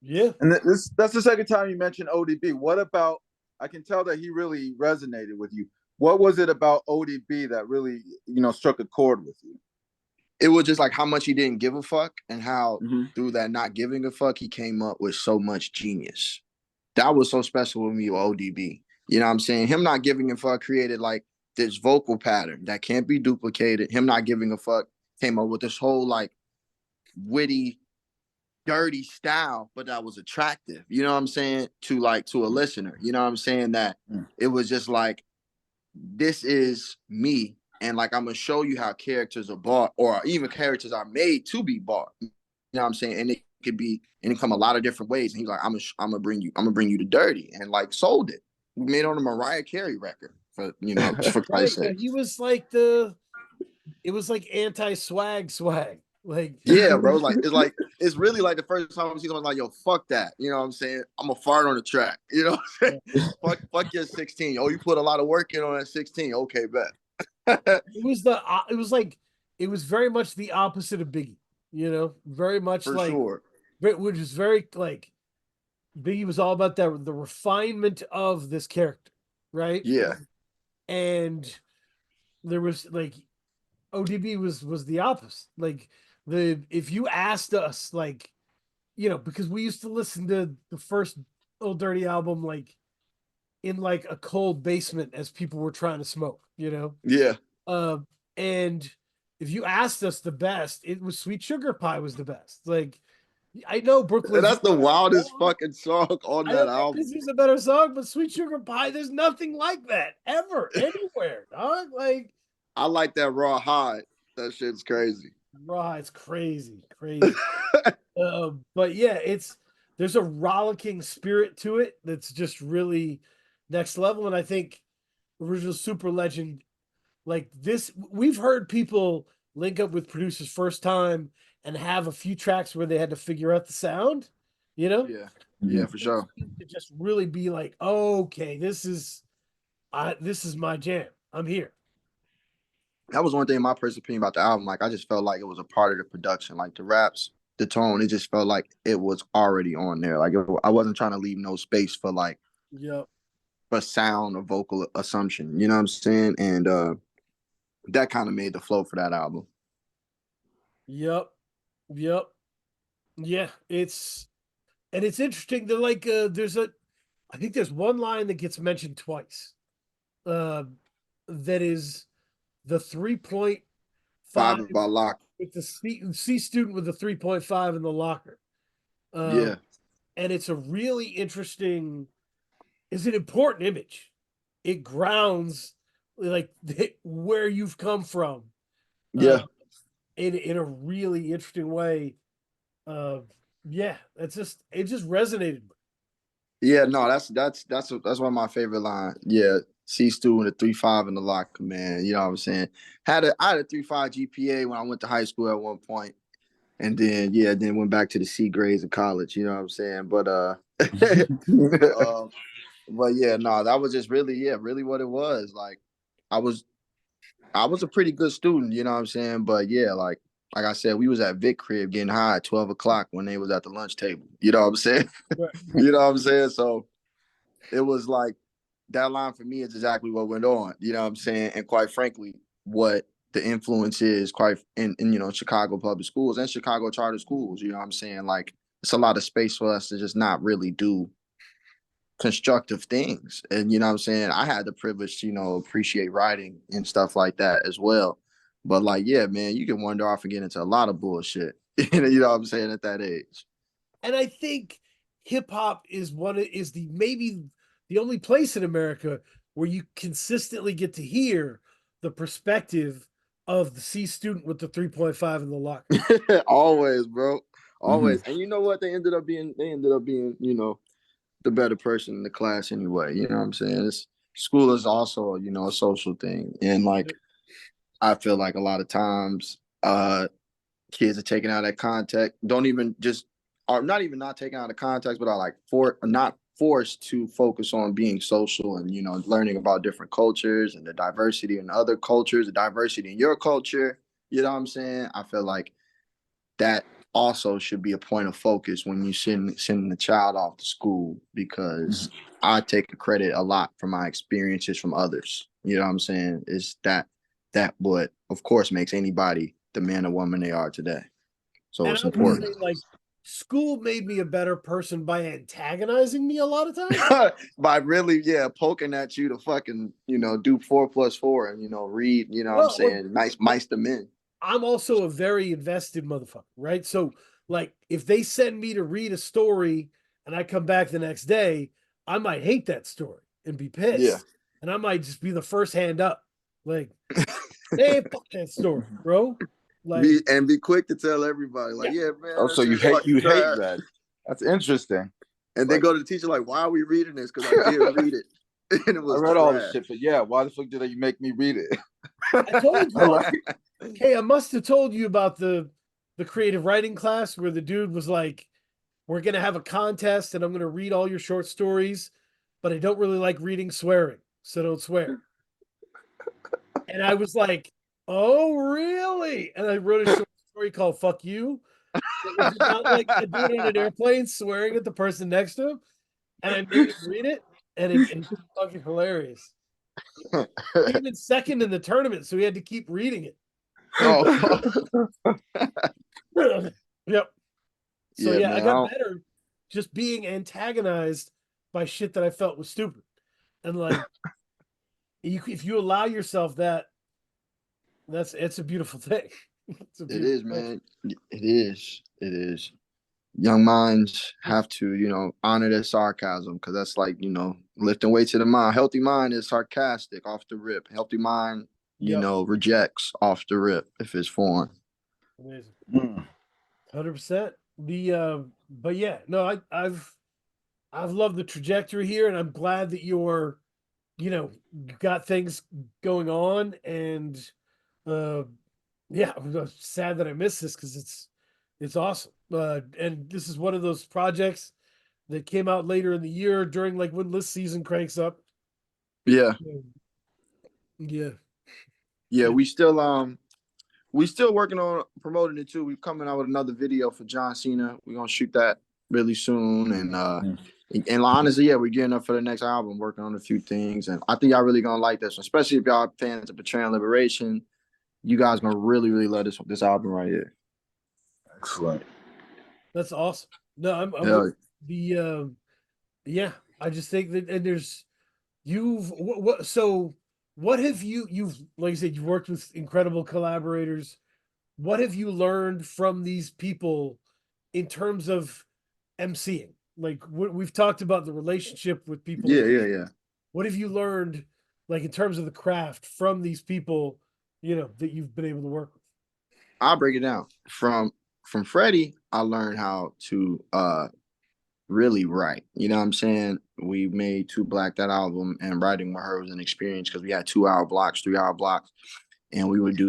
Yeah. And that's the second time you mentioned ODB. What about, I can tell that he really resonated with you. What was it about ODB that really, struck a chord with you? It was just like how much he didn't give a fuck and how Mm-hmm. through that not giving a fuck, he came up with so much genius. That was so special with me with ODB. You know what I'm saying? Him not giving a fuck created like this vocal pattern that can't be duplicated. Him not giving a fuck came up with this whole like witty, dirty style, but that was attractive. You know what I'm saying? To a listener. You know what I'm saying? That it was just like, this is me. And like I'm gonna show you how characters are bought, or even characters are made to be bought. You know what I'm saying? And it could be, and it come a lot of different ways. And he's like, I'm gonna bring you to dirty, and like sold it. We made on a Mariah Carey record for for Right. Christ's Yeah, sake. he was like it was like anti-swag swag. Like Yeah, bro. It's really like the first time I see someone like, yo, fuck that. You know what I'm saying? I'm a fart on the track. You know what I'm saying? fuck your 16. Oh, you put a lot of work in on that 16. Okay, bet. it was very much the opposite of Biggie, very much For like, sure. which is very like Biggie was all about that, the refinement of this character, right? Yeah. And there was like ODB was the opposite. Like if you asked us, like, because we used to listen to the first Old Dirty album like in like a cold basement as people were trying to smoke. Yeah. Uh, and if you asked us the best, it was Sweet Sugar Pie was the best. Like, I know And Brooklyn's that's the wildest song. fucking song on I know that album. this is a better song, but Sweet Sugar Pie, there's nothing like that ever anywhere, dog. Like, I like that raw high. That shit's crazy. raw, it's crazy, crazy. But yeah, there's a rollicking spirit to it that's just really next level. And I think original Super Legend, like this, we've heard people link up with producers first time and have a few tracks where they had to figure out the sound, Yeah. Yeah, for sure. to just really be like, okay, this is my jam. I'm here. That was one thing in my personal opinion about the album. Like I just felt like it was a part of the production. Like the raps, the tone, it just felt like it was already on there. Like I wasn't trying to leave no space for like Yep. a sound or vocal assumption. You know what I'm saying? And that kind of made the flow for that album. Yep. Yep. Yeah. It's interesting. They're like, I think there's one line that gets mentioned twice. That is the 3.5 Five about lock. with the C student with the 3.5 in the locker. Yeah. And it's a really interesting, it's an important image. It grounds like where you've come from. Yeah. In a really interesting way. Yeah, it just resonated. Yeah, no, that's one of my favorite lines. Yeah, C Stu and the 3.5 in the locker, man. You know what I'm saying? I had a 3.5 GPA when I went to high school at one point, and then went back to the C grades in college. You know what I'm saying? But but yeah, no, that was just really what it was. Like, I was a pretty good student. You know what I'm saying? But yeah, like I said, we was at Vic crib getting high at 12 o'clock when they was at the lunch table. You know what I'm saying? Right. You know what I'm saying? So it was like that line for me is exactly what went on. You know what I'm saying? And quite frankly, what the influence is quite in Chicago public schools and Chicago charter schools. You know what I'm saying? Like it's a lot of space for us to just not really do constructive things. And you know what I'm saying? I had the privilege to, appreciate writing and stuff like that as well. But like, yeah, man, you can wander off and get into a lot of bullshit. You know what I'm saying, at that age. And I think hip hop is maybe the only place in America where you consistently get to hear the perspective of the C student with the 3.5 in the locker. Always, bro. Always. Mm-hmm. And you know what? They ended up being, the better person in the class anyway. You know what I'm saying? School is also, a social thing. And like I feel like a lot of times kids are taken out of that context, don't even just are not even not taken out of context, but are like not forced to focus on being social and, you know, learning about different cultures and the diversity in other cultures, the diversity in your culture. You know what I'm saying? I feel like that also should be a point of focus when you sending the child off to school, because I take credit a lot for my experiences from others. You know what I'm saying? Is that what, of course, makes anybody the man or woman they are today. So And it's I would important. say, like, school made me a better person by antagonizing me a lot of times. By really, yeah, poking at you to fucking, you know, do 4+4 and, you know, read, you know what I'm Well, saying? Mice the men. I'm also a very invested motherfucker, right? So, like, if they send me to read a story and I come back the next day, I might hate that story and be pissed. Yeah. And I might just be the first hand up. Like, hey, fuck that story, bro. Like, Be quick to tell everybody, like, yeah, man. Oh, so you hate red. That's interesting. And they go to the teacher like, why are we reading this? Because I did read it. And it was I read trash. all this shit, but yeah, why the fuck did you make me read it? I told you. Hey, I must have told you about the creative writing class where the dude was like, we're going to have a contest and I'm going to read all your short stories, but I don't really like reading swearing, so don't swear. And I was like, oh, really? And I wrote a short story called Fuck You. It was about like a dude on an airplane swearing at the person next to him. And I made him read it, and it's fucking hilarious. He came in second in the tournament, so he had to keep reading it. Oh. Yep. So Yeah, yeah, man, I got better just being antagonized by shit that I felt was stupid. And like, if you allow yourself that, it's a beautiful thing. It is, man. It is. It is. Young minds have to, you know, honor their sarcasm, because that's like, you know, lifting weights to the mind. Healthy mind is sarcastic off the rip. Healthy mind, you know, rejects off the rip if it's foreign. Amazing. 100%. But yeah, no, I've loved the trajectory here, and I'm glad that you're, you know, got things going on. And yeah, I'm sad that I missed this because it's awesome. And this is one of those projects that came out later in the year during like when list season cranks up. Yeah. Yeah. Yeah, we still working on promoting it too. We're coming out with another video for John Cena. We're gonna shoot that really soon. And honestly, yeah, we're getting up for the next album, working on a few things. And I think y'all really gonna like this one, especially if y'all fans of Betrayal and Liberation. You guys gonna really, really love this album right here. Excellent. That's awesome. No, I'm yeah, I just think that, and there's what have you've like I said, you've worked with incredible collaborators. What have you learned from these people in terms of MCing? Like we've talked about the relationship with people. Yeah. What have you learned, like in terms of the craft, from these people, you know, that you've been able to work with? I'll break it down. From Freddie, I learned how to really write. You know what I'm saying? We made Two Black, that album, and writing with her was an experience because we had 2-hour blocks, 3-hour blocks, and we would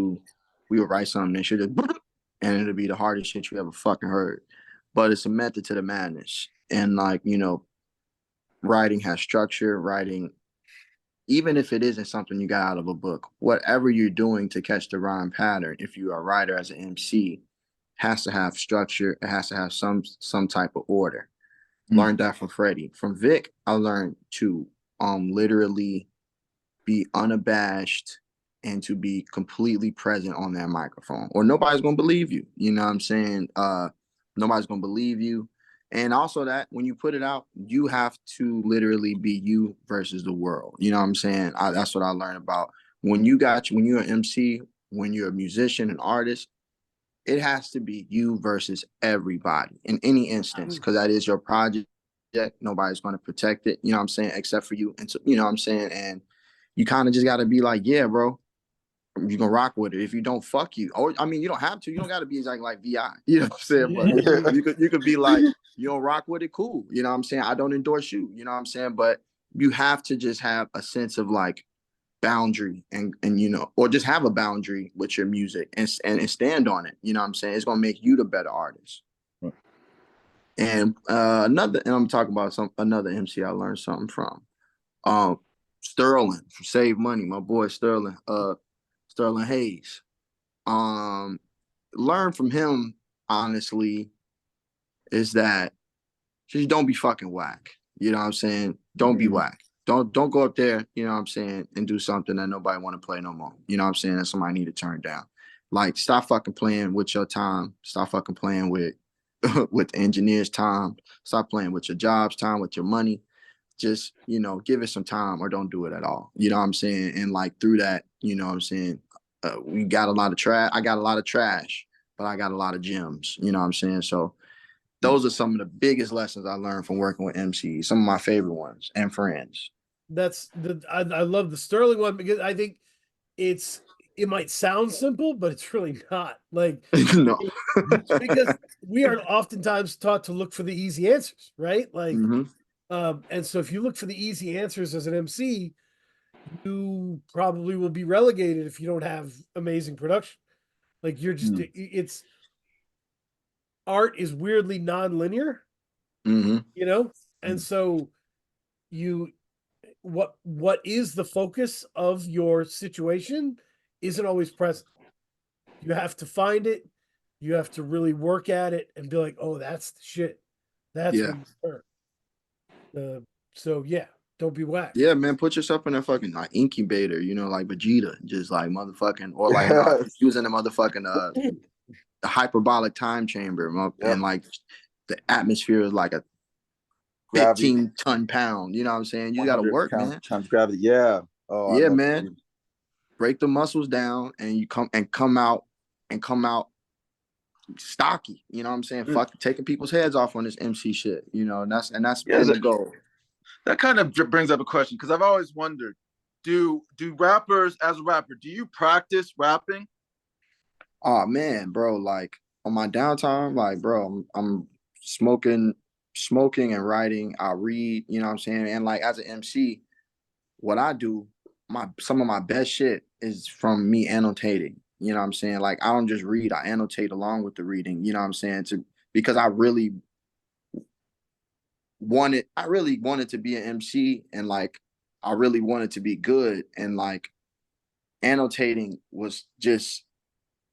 write something and and it'd be the hardest shit you ever fucking heard. But it's a method to the madness. And like, you know, writing has structure. Writing, even if it isn't something you got out of a book, whatever you're doing to catch the rhyme pattern, if you are a writer as an MC, has to have structure. It has to have some type of order. Learned that from Freddie. From Vic, I learned to literally be unabashed and to be completely present on that microphone, or nobody's gonna believe you. You know what I'm saying? Nobody's gonna believe you. And also that when you put it out, you have to literally be you versus the world. You know what I'm saying? That's what I learned about when you're an MC, when you're a musician, an artist. It has to be you versus everybody in any instance, because that is your project. Nobody's going to protect it, you know what I'm saying, except for you. And so, you know what I'm saying? And you kind of just got to be like, yeah, bro, you can rock with it. If you don't, fuck you. Or, I mean, you don't have to. You don't got to be exactly like VI. You know what I'm saying? But you could be like, you don't rock with it, cool. You know what I'm saying? I don't endorse you. You know what I'm saying? But you have to just have a sense of like boundary and you know, or just have a boundary with your music and stand on it. You know what I'm saying? It's gonna make you the better artist. And and I'm talking about another MC I learned something from. Sterling from Save Money, my boy Sterling, Sterling Hayes. Um, learn from him, honestly, is that just don't be fucking whack. You know what I'm saying? Don't be whack. Don't go up there, you know what I'm saying, and do something that nobody want to play no more. You know what I'm saying? That somebody need to turn down. Like, stop fucking playing with your time. Stop fucking playing with with the engineers' time. Stop playing with your jobs time, with your money. Just, give it some time or don't do it at all. You know what I'm saying? And like through that, you know what I'm saying? We got a lot of trash. I got a lot of trash, but I got a lot of gems. You know what I'm saying? So those are some of the biggest lessons I learned from working with MCs, some of my favorite ones and friends. I love the Sterling one because I think it might sound simple, but it's really not. Like, No. because we are oftentimes taught to look for the easy answers, right? Like, Mhm. and so if you look for the easy answers as an MC, you probably will be relegated if you don't have amazing production. Like, you're just it's art is weirdly non-linear, Mhm. and so you what is the focus of your situation isn't always present. You have to find it. You have to really work at it and be like, oh, that's the shit. That's Yeah. when you turn. So yeah, don't be whack. Yeah, man, put yourself in a fucking like incubator, like Vegeta, just like motherfucking, or like Yes. using a motherfucking hyperbolic time chamber, Yep. and like the atmosphere is like a Gravity. 15-ton-pound. You know what I'm saying? You got to 100 work, man. times gravity. Yeah. Oh, I Yeah, love man. it. Break the muscles down, and you come out stocky. You know what I'm saying? Fuck taking people's heads off on this MC shit. And that's Yeah, been the goal. that kind of brings up a question because I've always wondered, do rappers, as a rapper, do you practice rapping? Oh man, bro, like on my downtime, like bro, I'm smoking and writing. I read, you know what I'm saying? And like as an MC, what I do, some of my best shit is from me annotating. You know what I'm saying? Like I don't just read, I annotate along with the reading, you know what I'm saying? Because I really wanted to be an MC, and like I really wanted to be good, and like annotating was just,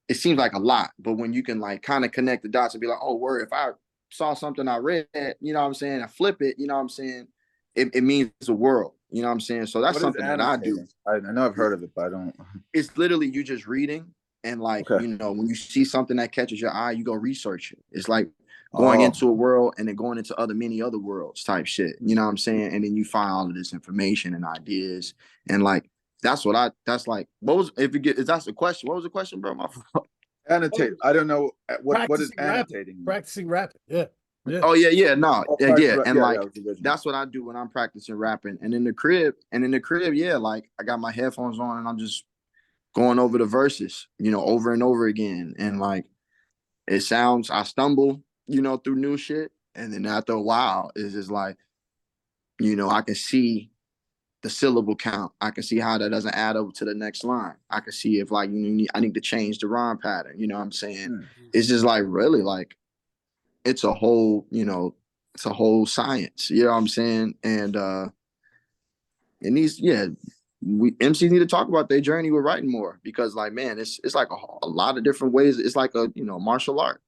it seems like a lot, but when you can like kind of connect the dots and be like, oh, word, if I saw something I read, you know what I'm saying, I flip it, you know what I'm saying, it means the world, you know what I'm saying? So that's What is something that I do. annotating? I know I've heard of it, but I don't. It's literally you just reading, and like, Okay. when you see something that catches your eye, you go research it. It's like going Oh, into a world and then going into many other worlds type shit, you know what I'm saying? And then you find all of this information and ideas, and like that's like, if that's the question, what was the question, bro? My fault. annotate. I don't know what is Practicing rapping. annotating mean? Practicing rapping. Yeah. Yeah. Oh yeah, no, Oh, yeah, and yeah, like it was the original. that's what I do when I'm practicing rapping. And in the crib, yeah, like I got my headphones on and I'm just going over the verses, over and over again. And like I stumble, through new shit, and then after a while, it's just like, I can see the syllable count. I can see how that doesn't add up to the next line. I can see if like I need to change the rhyme pattern. You know what I'm saying? It's just like really like it's a whole, it's a whole science. You know what I'm saying? And these, yeah, we MCs need to talk about their journey with writing more, because like, man, it's like a lot of different ways. It's like a martial art.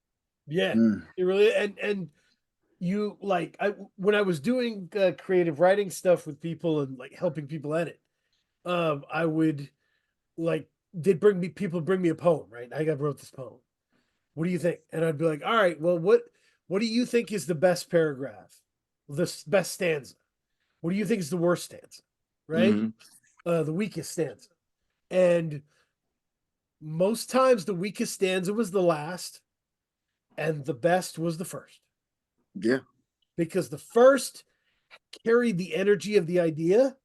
Yeah. It really and you like when I was doing creative writing stuff with people and like helping people edit, I would like people bring me a poem, right? I wrote this poem. What do you think? And I'd be like, all right, well, what do you think is the best paragraph? The best stanza? What do you think is the worst stanza? Right? Mm-hmm. The weakest stanza. And most times the weakest stanza was the last, and the best was the first. Yeah. Because the first carried the energy of the idea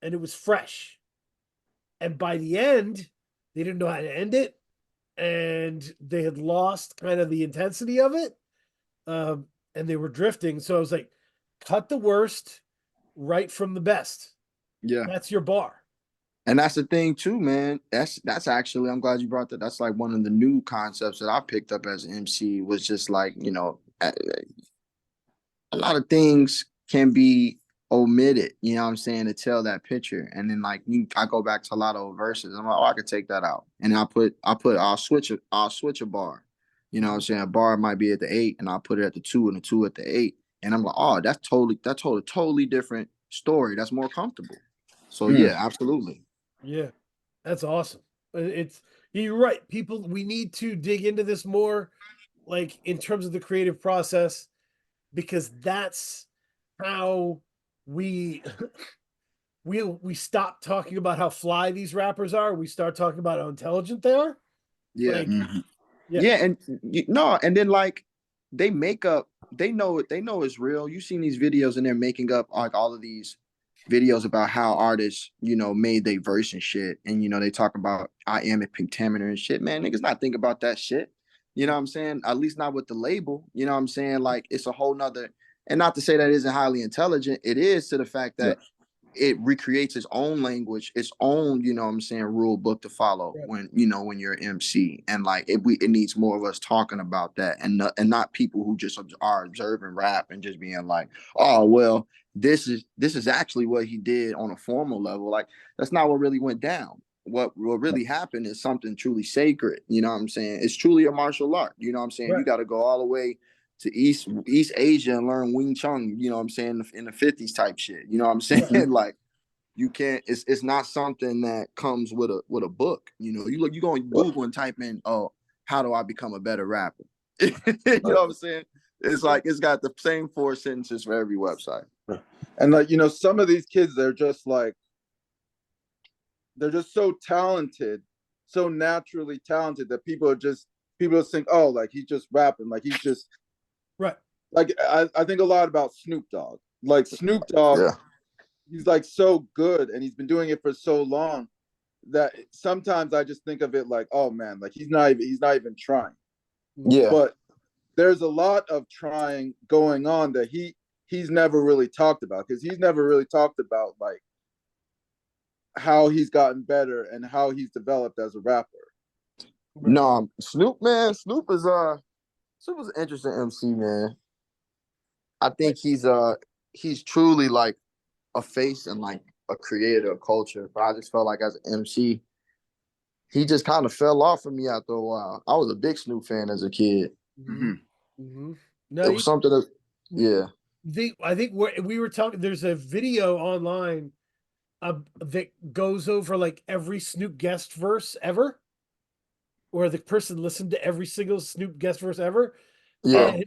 and it was fresh. And by the end, they didn't know how to end it, and they had lost kind of the intensity of it, and they were drifting. So I was like, cut the worst, right from the best. Yeah. That's your bar. And that's the thing too, man. That's actually, I'm glad you brought that. That's like one of the new concepts that I picked up as an MC, was just like, a lot of things can be omitted, you know what I'm saying, to tell that picture. And then like I go back to a lot of old verses. I'm like, oh, I could take that out. And I'll switch a bar. You know what I'm saying? A bar might be at the 8 and I'll put it at the 2 and the 2 at the 8. And I'm like, oh, that's a totally different story. That's more comfortable. So yeah, absolutely. Yeah, that's awesome. It's you're right. People, we need to dig into this more, like in terms of the creative process, because that's how we we stop talking about how fly these rappers are. We start talking about how intelligent they are. Yeah. Like, yeah, Yeah, and no, and then like they make up, they know it's real. You've seen these videos and they're making up like all of these videos about how artists, you know, made their verse and shit. And you know, they talk about I am a pentameter and shit. Man, niggas not think about that shit. You know what I'm saying? At least not with the label. You know what I'm saying? Like it's a whole nother, and not to say that it isn't highly intelligent, it is to the fact Yeah. that it recreates its own language, its own, you know what I'm saying, rule book to follow right. when, you know, when you're an MC. And like it needs more of us talking about that and not people who just are observing rap and just being like, oh well, this is actually what he did on a formal level. Like that's not what really went down. What really happened is something truly sacred. You know what I'm saying? It's truly a martial art. You know what I'm saying? Right. You got to go all the way to East Asia and learn Wing Chun, you know what I'm saying, in the 50s type shit. You know what I'm saying? Like you can't, it's not something that comes with a book. You know, you go on Google and type in, oh, how do I become a better rapper? You know what I'm saying? It's like it's got the same 4 sentences for every website. And like, you know, some of these kids, they're just so talented, so naturally talented that people just think, oh, like he's just rapping, like he's just Right. like I think a lot about Snoop Dogg. Like Snoop Dogg, Yeah. he's like so good and he's been doing it for so long that sometimes I just think of it like, oh man, like he's not even trying. Yeah. But there's a lot of trying going on that he's never really talked about, because he's never really talked about like how he's gotten better and how he's developed as a rapper. No, Snoop, man, Snoop is an interesting MC, man. I think he's truly like a face and like a creator of culture. But I just felt like as an MC, he just kind of fell off of me after a while. I was a big Snoop fan as a kid. Mm-hmm. Mm-hmm. No, It was something that, yeah. I think we were talking. There's a video online that goes over like every Snoop guest verse ever, where the person listened to every single Snoop guest verse ever. Yeah. And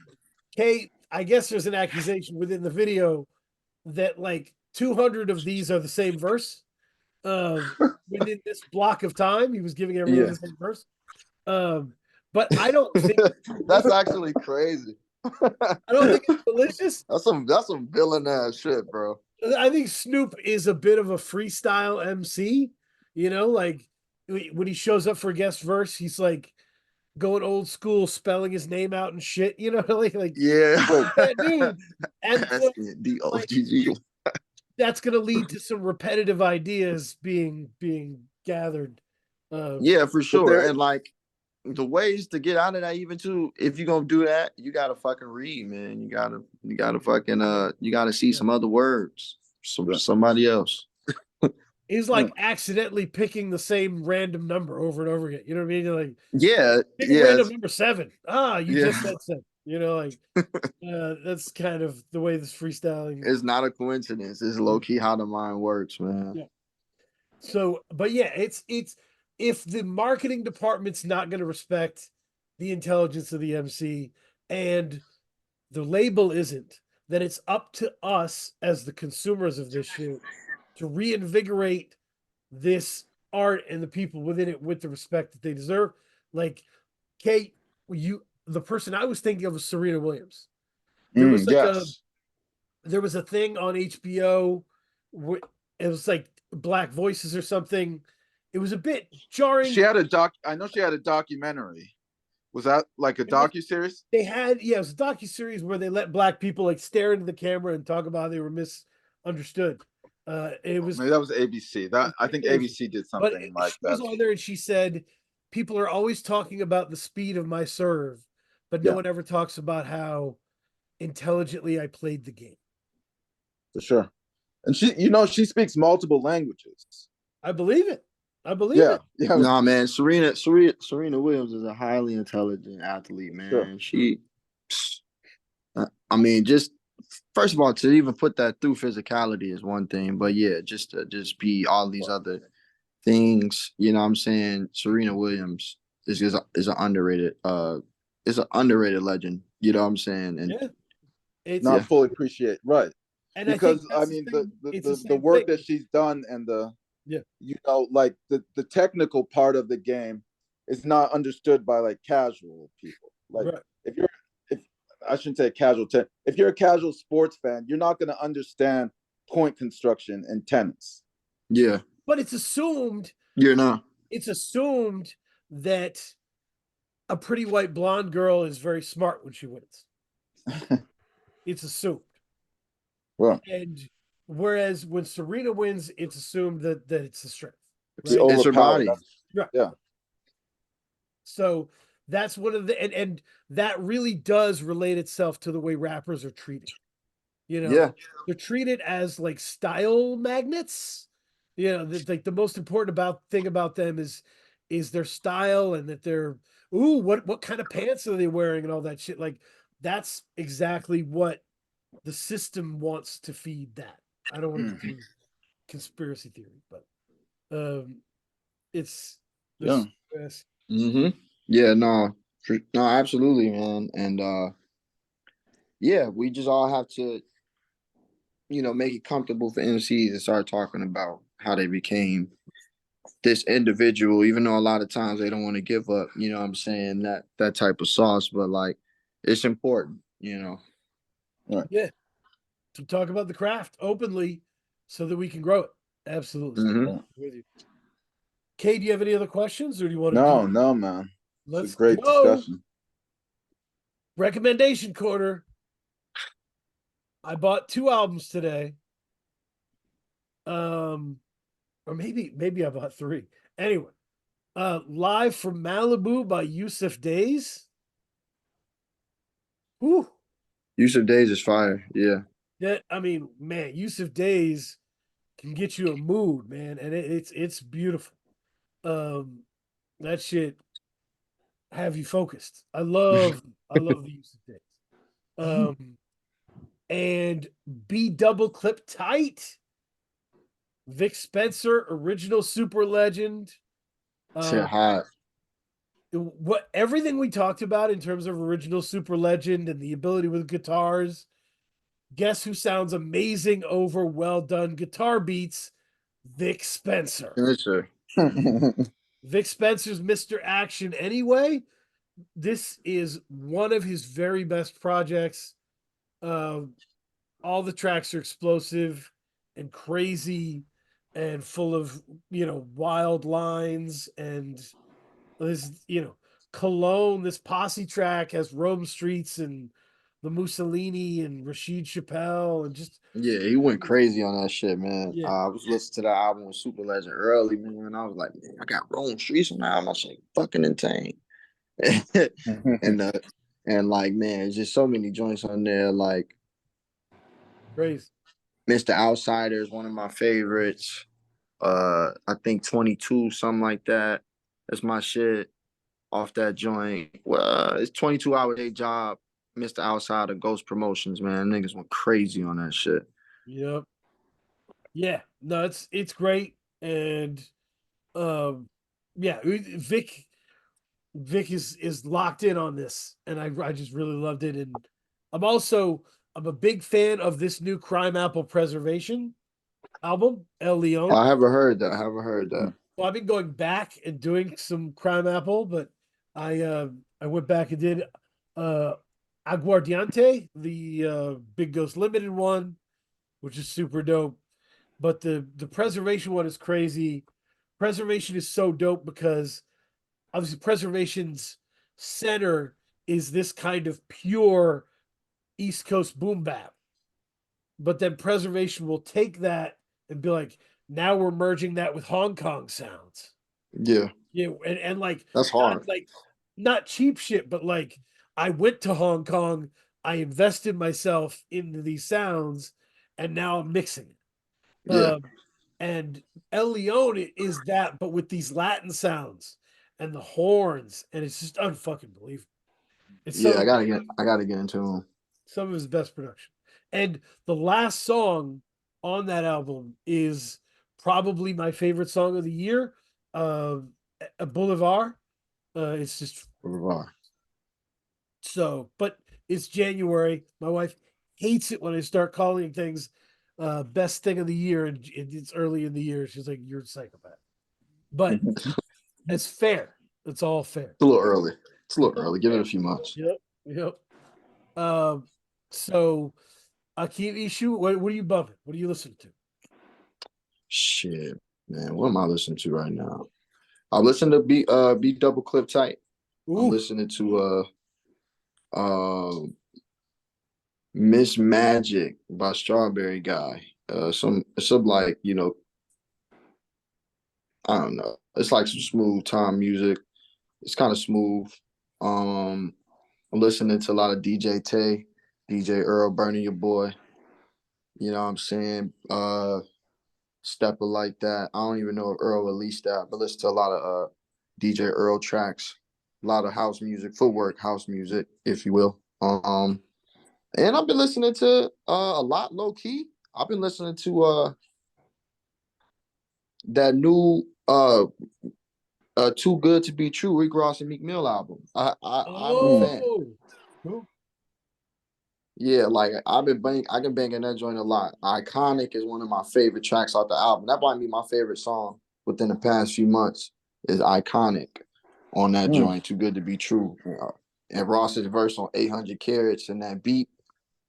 Kate, I guess there's an accusation within the video that like 200 of these are the same verse. Within this block of time, he was giving everyone the same verse. But I don't think That's actually crazy. I don't think it's malicious. That's some villain ass shit, bro. I think Snoop is a bit of a freestyle MC. You know, like when he shows up for a guest verse, he's like going old school, spelling his name out and shit. You know, like Yeah. dude. And so, like, D-O-G-G. that's going to lead to some repetitive ideas being gathered. Yeah, for sure. And like the ways to get out of that, even too, if you're gonna do that, you gotta fucking read, man. You gotta fucking you gotta see some other words. Somebody else. He's like accidentally picking the same random number over and over again. You know what I mean? You're like, Yeah, pick yeah. random number 7. You Yeah. just said 7. You know, like that's kind of the way this freestyling. It's not a coincidence. It's low key how the mind works, man. Yeah. So, but yeah, it's if the marketing department's not going to respect the intelligence of the MC and the label isn't, then it's up to us as the consumers of this shit to reinvigorate this art and the people within it with the respect that they deserve. Like, Kate, the person I was thinking of was Serena Williams. There was like there was a thing on HBO where it was like Black Voices or something. It was a bit jarring. She had I know she had a documentary. Was that like a docuseries? They had, it was a docuseries where they let Black people like stare into the camera and talk about how they were misunderstood. It was maybe that was ABC. That I think ABC did something like that. She was on there and she said, "People are always talking about the speed of my serve, but no Yeah. one ever talks about how intelligently I played the game. For sure. And she speaks multiple languages. I believe it. I believe Yeah, it. yeah. Nah, man, Serena Williams is a highly intelligent athlete, man. Sure. I mean, just first of all, to even put that through physicality is one thing, but yeah, just to just be all these other things, you know what I'm saying? Serena Williams is an underrated is an underrated legend, you know what I'm saying? And Yeah. It's Not fully appreciate, right? and Because I I think mean that's the the same, it's the, the the same work thing. that she's done and the Yeah. like the technical part of the game is not understood by like casual people. Like Right. if I shouldn't say casual, if you're a casual sports fan, you're not going to understand point construction in tennis. yeah, But it's assumed you're not. that a pretty white blonde girl is very smart when she wins. It's assumed. Well, And whereas when Serena wins, it's assumed that it's the strength. it's Right? It's her overpowered. body. Right. Yeah. So that's one of the and that really does relate itself to the way rappers are treated. You know, Yeah. they're treated as like style magnets. You know, like the most important thing about them is their style and that they're what kind of pants are they wearing and all that shit. Like that's exactly what the system wants to feed that. I don't want to get into conspiracy theory, but it's Yeah. yes. Mm-hmm. Yeah, no, absolutely, man. And yeah, we just all have to, make it comfortable for MCs to start talking about how they became this individual, even though a lot of times they don't want to give up, you know what I'm saying, that type of sauce, but like it's important. Right. Yeah. To talk about the craft openly so that we can grow it. Absolutely. Mm-hmm. With you. Kay, do you have any other questions or do you want to No, man. Let's It's a great go. discussion. Recommendation corner. I bought 2 albums today. Or maybe I bought 3. Anyway, Live from Malibu by Yusuf Days. Whew. Yusuf Days is fire. Yeah. I mean, man, Yusuf Days can get you a mood, man, and it's beautiful. That shit have you focused. I love the Yusuf Days. And Be Double Clip Tight. Vic Spencer, original super legend. Shit hot. What everything we talked about in terms of original super legend and the ability with guitars. Guess who sounds amazing over well done guitar beats? Vic Spencer. Yes, sir. Vic Spencer's Mr. Action anyway. This is one of his very best projects. All the tracks are explosive and crazy and full of, wild lines and this, Cologne, this posse track has Rome Streets and the Mussolini and Rashid Chappelle and just Yeah, he went crazy on that shit, man. Yeah. I was listening to that album with Super Legend early, man, and I was like, man, I got Rolling Streets on that album. I was like, fucking insane. and like, man, there's just so many joints on there. Like crazy. Mr. Outsider is one of my favorites. I think 22, something like that. That's my shit off that joint. Well, it's 22-hour day job. Mr. Outsider, Ghost Promotions, man. Niggas went crazy on that shit. Yep. Yeah. No, it's great. And yeah, Vic is locked in on this. And I just really loved it. And I'm a big fan of this new Crime Apple Preservation album, El Leon. I haven't heard that. Well, I've been going back and doing some Crime Apple, but I went back and did Aguardiente, the Big Ghost Limited one, which is super dope. But the Preservation one is crazy. Preservation is so dope because obviously Preservation's center is this kind of pure East Coast boom bap. But then Preservation will take that and be like, now we're merging that with Hong Kong sounds. Yeah. Yeah, and like That's hard. not cheap shit, but like I went to Hong Kong I invested myself into these sounds, and now I'm mixing it. Yeah. And El Leone is that, but with these Latin sounds and the horns, and it's just unfucking believable. It's Yeah, I gotta get into him. some of his best production. And the last song on that album is probably my favorite song of the year, a Boulevard. It's just so, but it's January. My wife hates it when I start calling things best thing of the year, and it's early in the year. She's like, "You're a psychopath," but it's fair. It's all fair. It's a little early. It's a little early. Give it a few months. Yep. Yep. So Aakeem Eshu, what are you bumping? What are you listening to? Shit, man. What am I listening to right now? I'm listening to Beat Double Clip Tight. I'm Ooh, listening to Miss Magic by Strawberry Guy. Some like, you know, I don't know. It's like some smooth time music. It's kind of smooth. I'm listening to a lot of DJ Tay, DJ Earl, Burning Your Boy. You know what I'm saying? Stepper like that. I don't even know if Earl released that, but listen to a lot of DJ Earl tracks, a lot of house music, footwork house music, if you will. And I've been listening to a lot low key. I've been listening to that new Too Good to Be True, Rick Ross and Meek Mill album. I'm a fan. Cool. Yeah, like I've been banging that joint a lot. Iconic is one of my favorite tracks off the album. That might be my favorite song within the past few months. Is Iconic on that joint. Too Good to Be True. And Ross's verse on 800 Carats and that beat,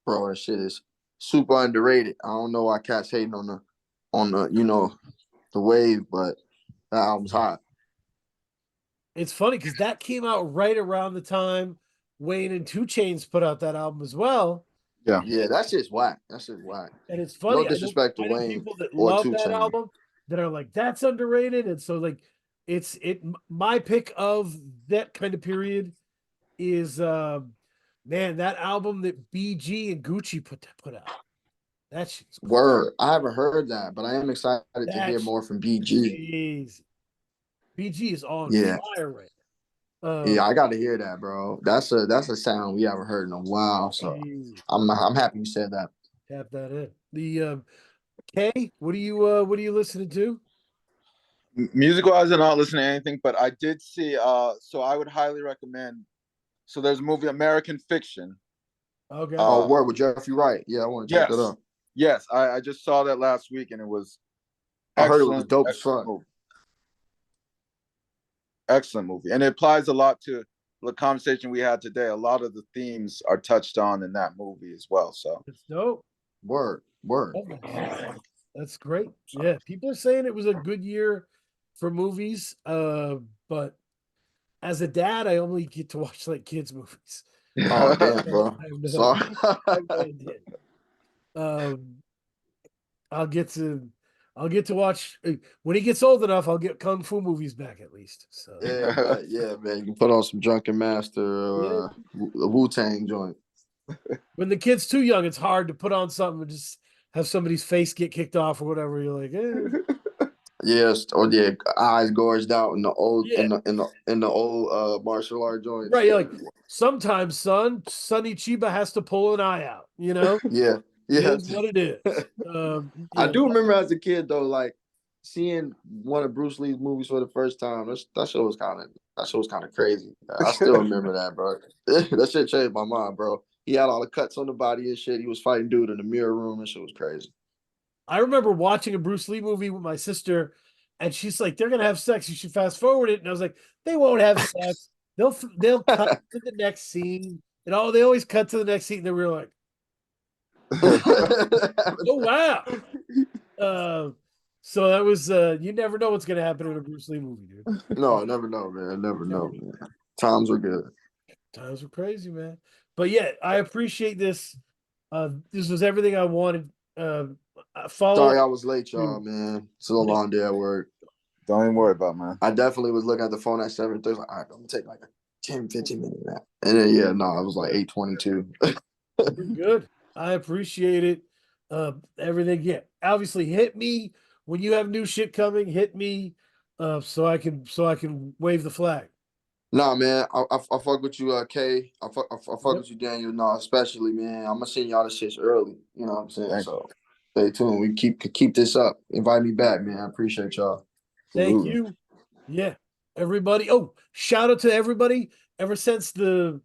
bro, that shit is super underrated. I don't know why cats hating on the you know the wave, but that album's hot. It's funny because that came out right around the time Wayne and 2 Chainz put out that album as well. Yeah, that shit's whack. That shit's whack. And it's No funny. disrespect to I know Wayne people that or love 2 that Chainz. album that are like, that's underrated. And so like my pick of that kind of period is man, that album that BG and Gucci put out. That shit's crazy. Word. I haven't heard that, but I am excited to hear That's more from BG. crazy. BG is on Yeah. fire right Yeah, I got to hear that, bro. That's a sound we haven't heard in a while. So I'm happy you said that. tap that in. The K, what are you listening to? Music wise, I'm not listening to anything, but I did see. So I would highly recommend. So there's a movie, American Fiction. Okay. Word with Jeffrey Wright. Yeah, I want to check that out. Yes, I just saw that last week, and it was. I heard it was dope as fuck. Excellent movie, and it applies a lot to the conversation we had today. A lot of the themes are touched on in that movie as well. So it's dope. Word. That's great. Yeah, people are saying it was a good year for movies. But as a dad, I only get to watch like kids' movies. Oh damn, bro. Sorry. I'll get to watch when he gets old enough. I'll get kung fu movies back at least. So yeah, man. You can put on some Drunken Master, Wu-Tang joint. When the kid's too young, it's hard to put on something and just have somebody's face get kicked off or whatever. You're like, Yes, or eyes gorged out in the old in the old martial art joints. Right, you're like, sometimes, Sonny Chiba has to pull an eye out, you know? Yeah. It is what it is. I do remember as a kid though, like seeing one of Bruce Lee's movies for the first time. That show was kind of crazy. I still remember that, bro. That shit changed my mind, bro. He had all the cuts on the body and shit. He was fighting dude in the mirror room and shit was crazy. I remember watching a Bruce Lee movie with my sister, and she's like, "They're gonna have sex. You should fast forward it." And I was like, "They won't have sex. They'll cut to the next scene." And they always cut to the next scene. And then we were like, "Oh wow!" So that was you never know what's gonna happen in a Bruce Lee movie, dude. No, I never know, man. I never know, man. Times were good. Times were crazy, man. But yeah, I appreciate this. This was everything I wanted. Sorry I was late, y'all, man. It's a long day at work. Don't even worry about it, man. I definitely was looking at the phone at 7:30. Like, all right, I'm gonna take like a 10, 15 minute nap. And then it was like 8:22. You're good. I appreciate it. Everything. Yeah. Obviously, hit me when you have new shit coming. Hit me, so I can wave the flag. Nah, man, I fuck with you, Kay. I fuck Yep. with you, Daniel. No, especially, man. I'm gonna send y'all the shits early. You know what I'm saying? Thank So stay tuned. We keep this up. Invite me back, man. I appreciate y'all. Thank Absolutely. you. Yeah. Everybody. Oh, shout out to everybody. Ever since I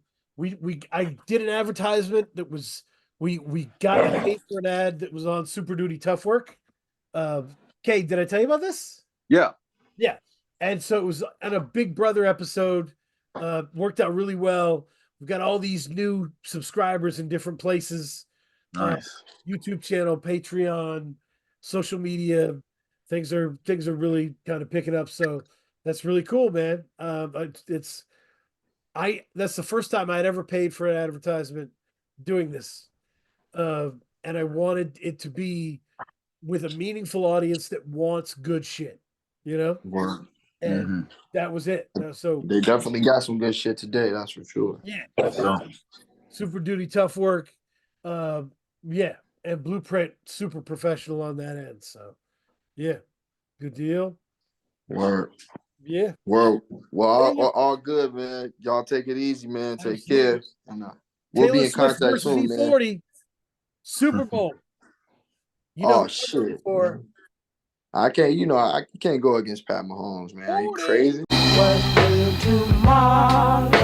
did an advertisement that was we got paid for an ad that was on Super Duty Tough Work. Kay, did I tell you about this? Yeah. Yeah. And so it was on a Big Brother episode. Worked out really well. We've got all these new subscribers in different places. Nice. YouTube channel, Patreon, social media. Things are really kind of picking up. So that's really cool, man. That's the first time I'd ever paid for an advertisement doing this. And I wanted it to be with a meaningful audience that wants good shit, you know? Word. And hmm that was it. So They definitely got some good shit today. That's for sure. yeah, So, Super Duty Tough Work. Yeah, and Blueprint super professional on that end. So yeah, good deal. Word. Yeah, Well, Daniel, all good, man. Y'all take it easy, man. Take absolutely. care. And we'll Taylor be in Swift contact versus soon, man. E40 Super Bowl. You know Oh who I'm rooting shit. for? Man. I can't, I can't go against Pat Mahomes, man. Are you 40. crazy? Welcome to Mars.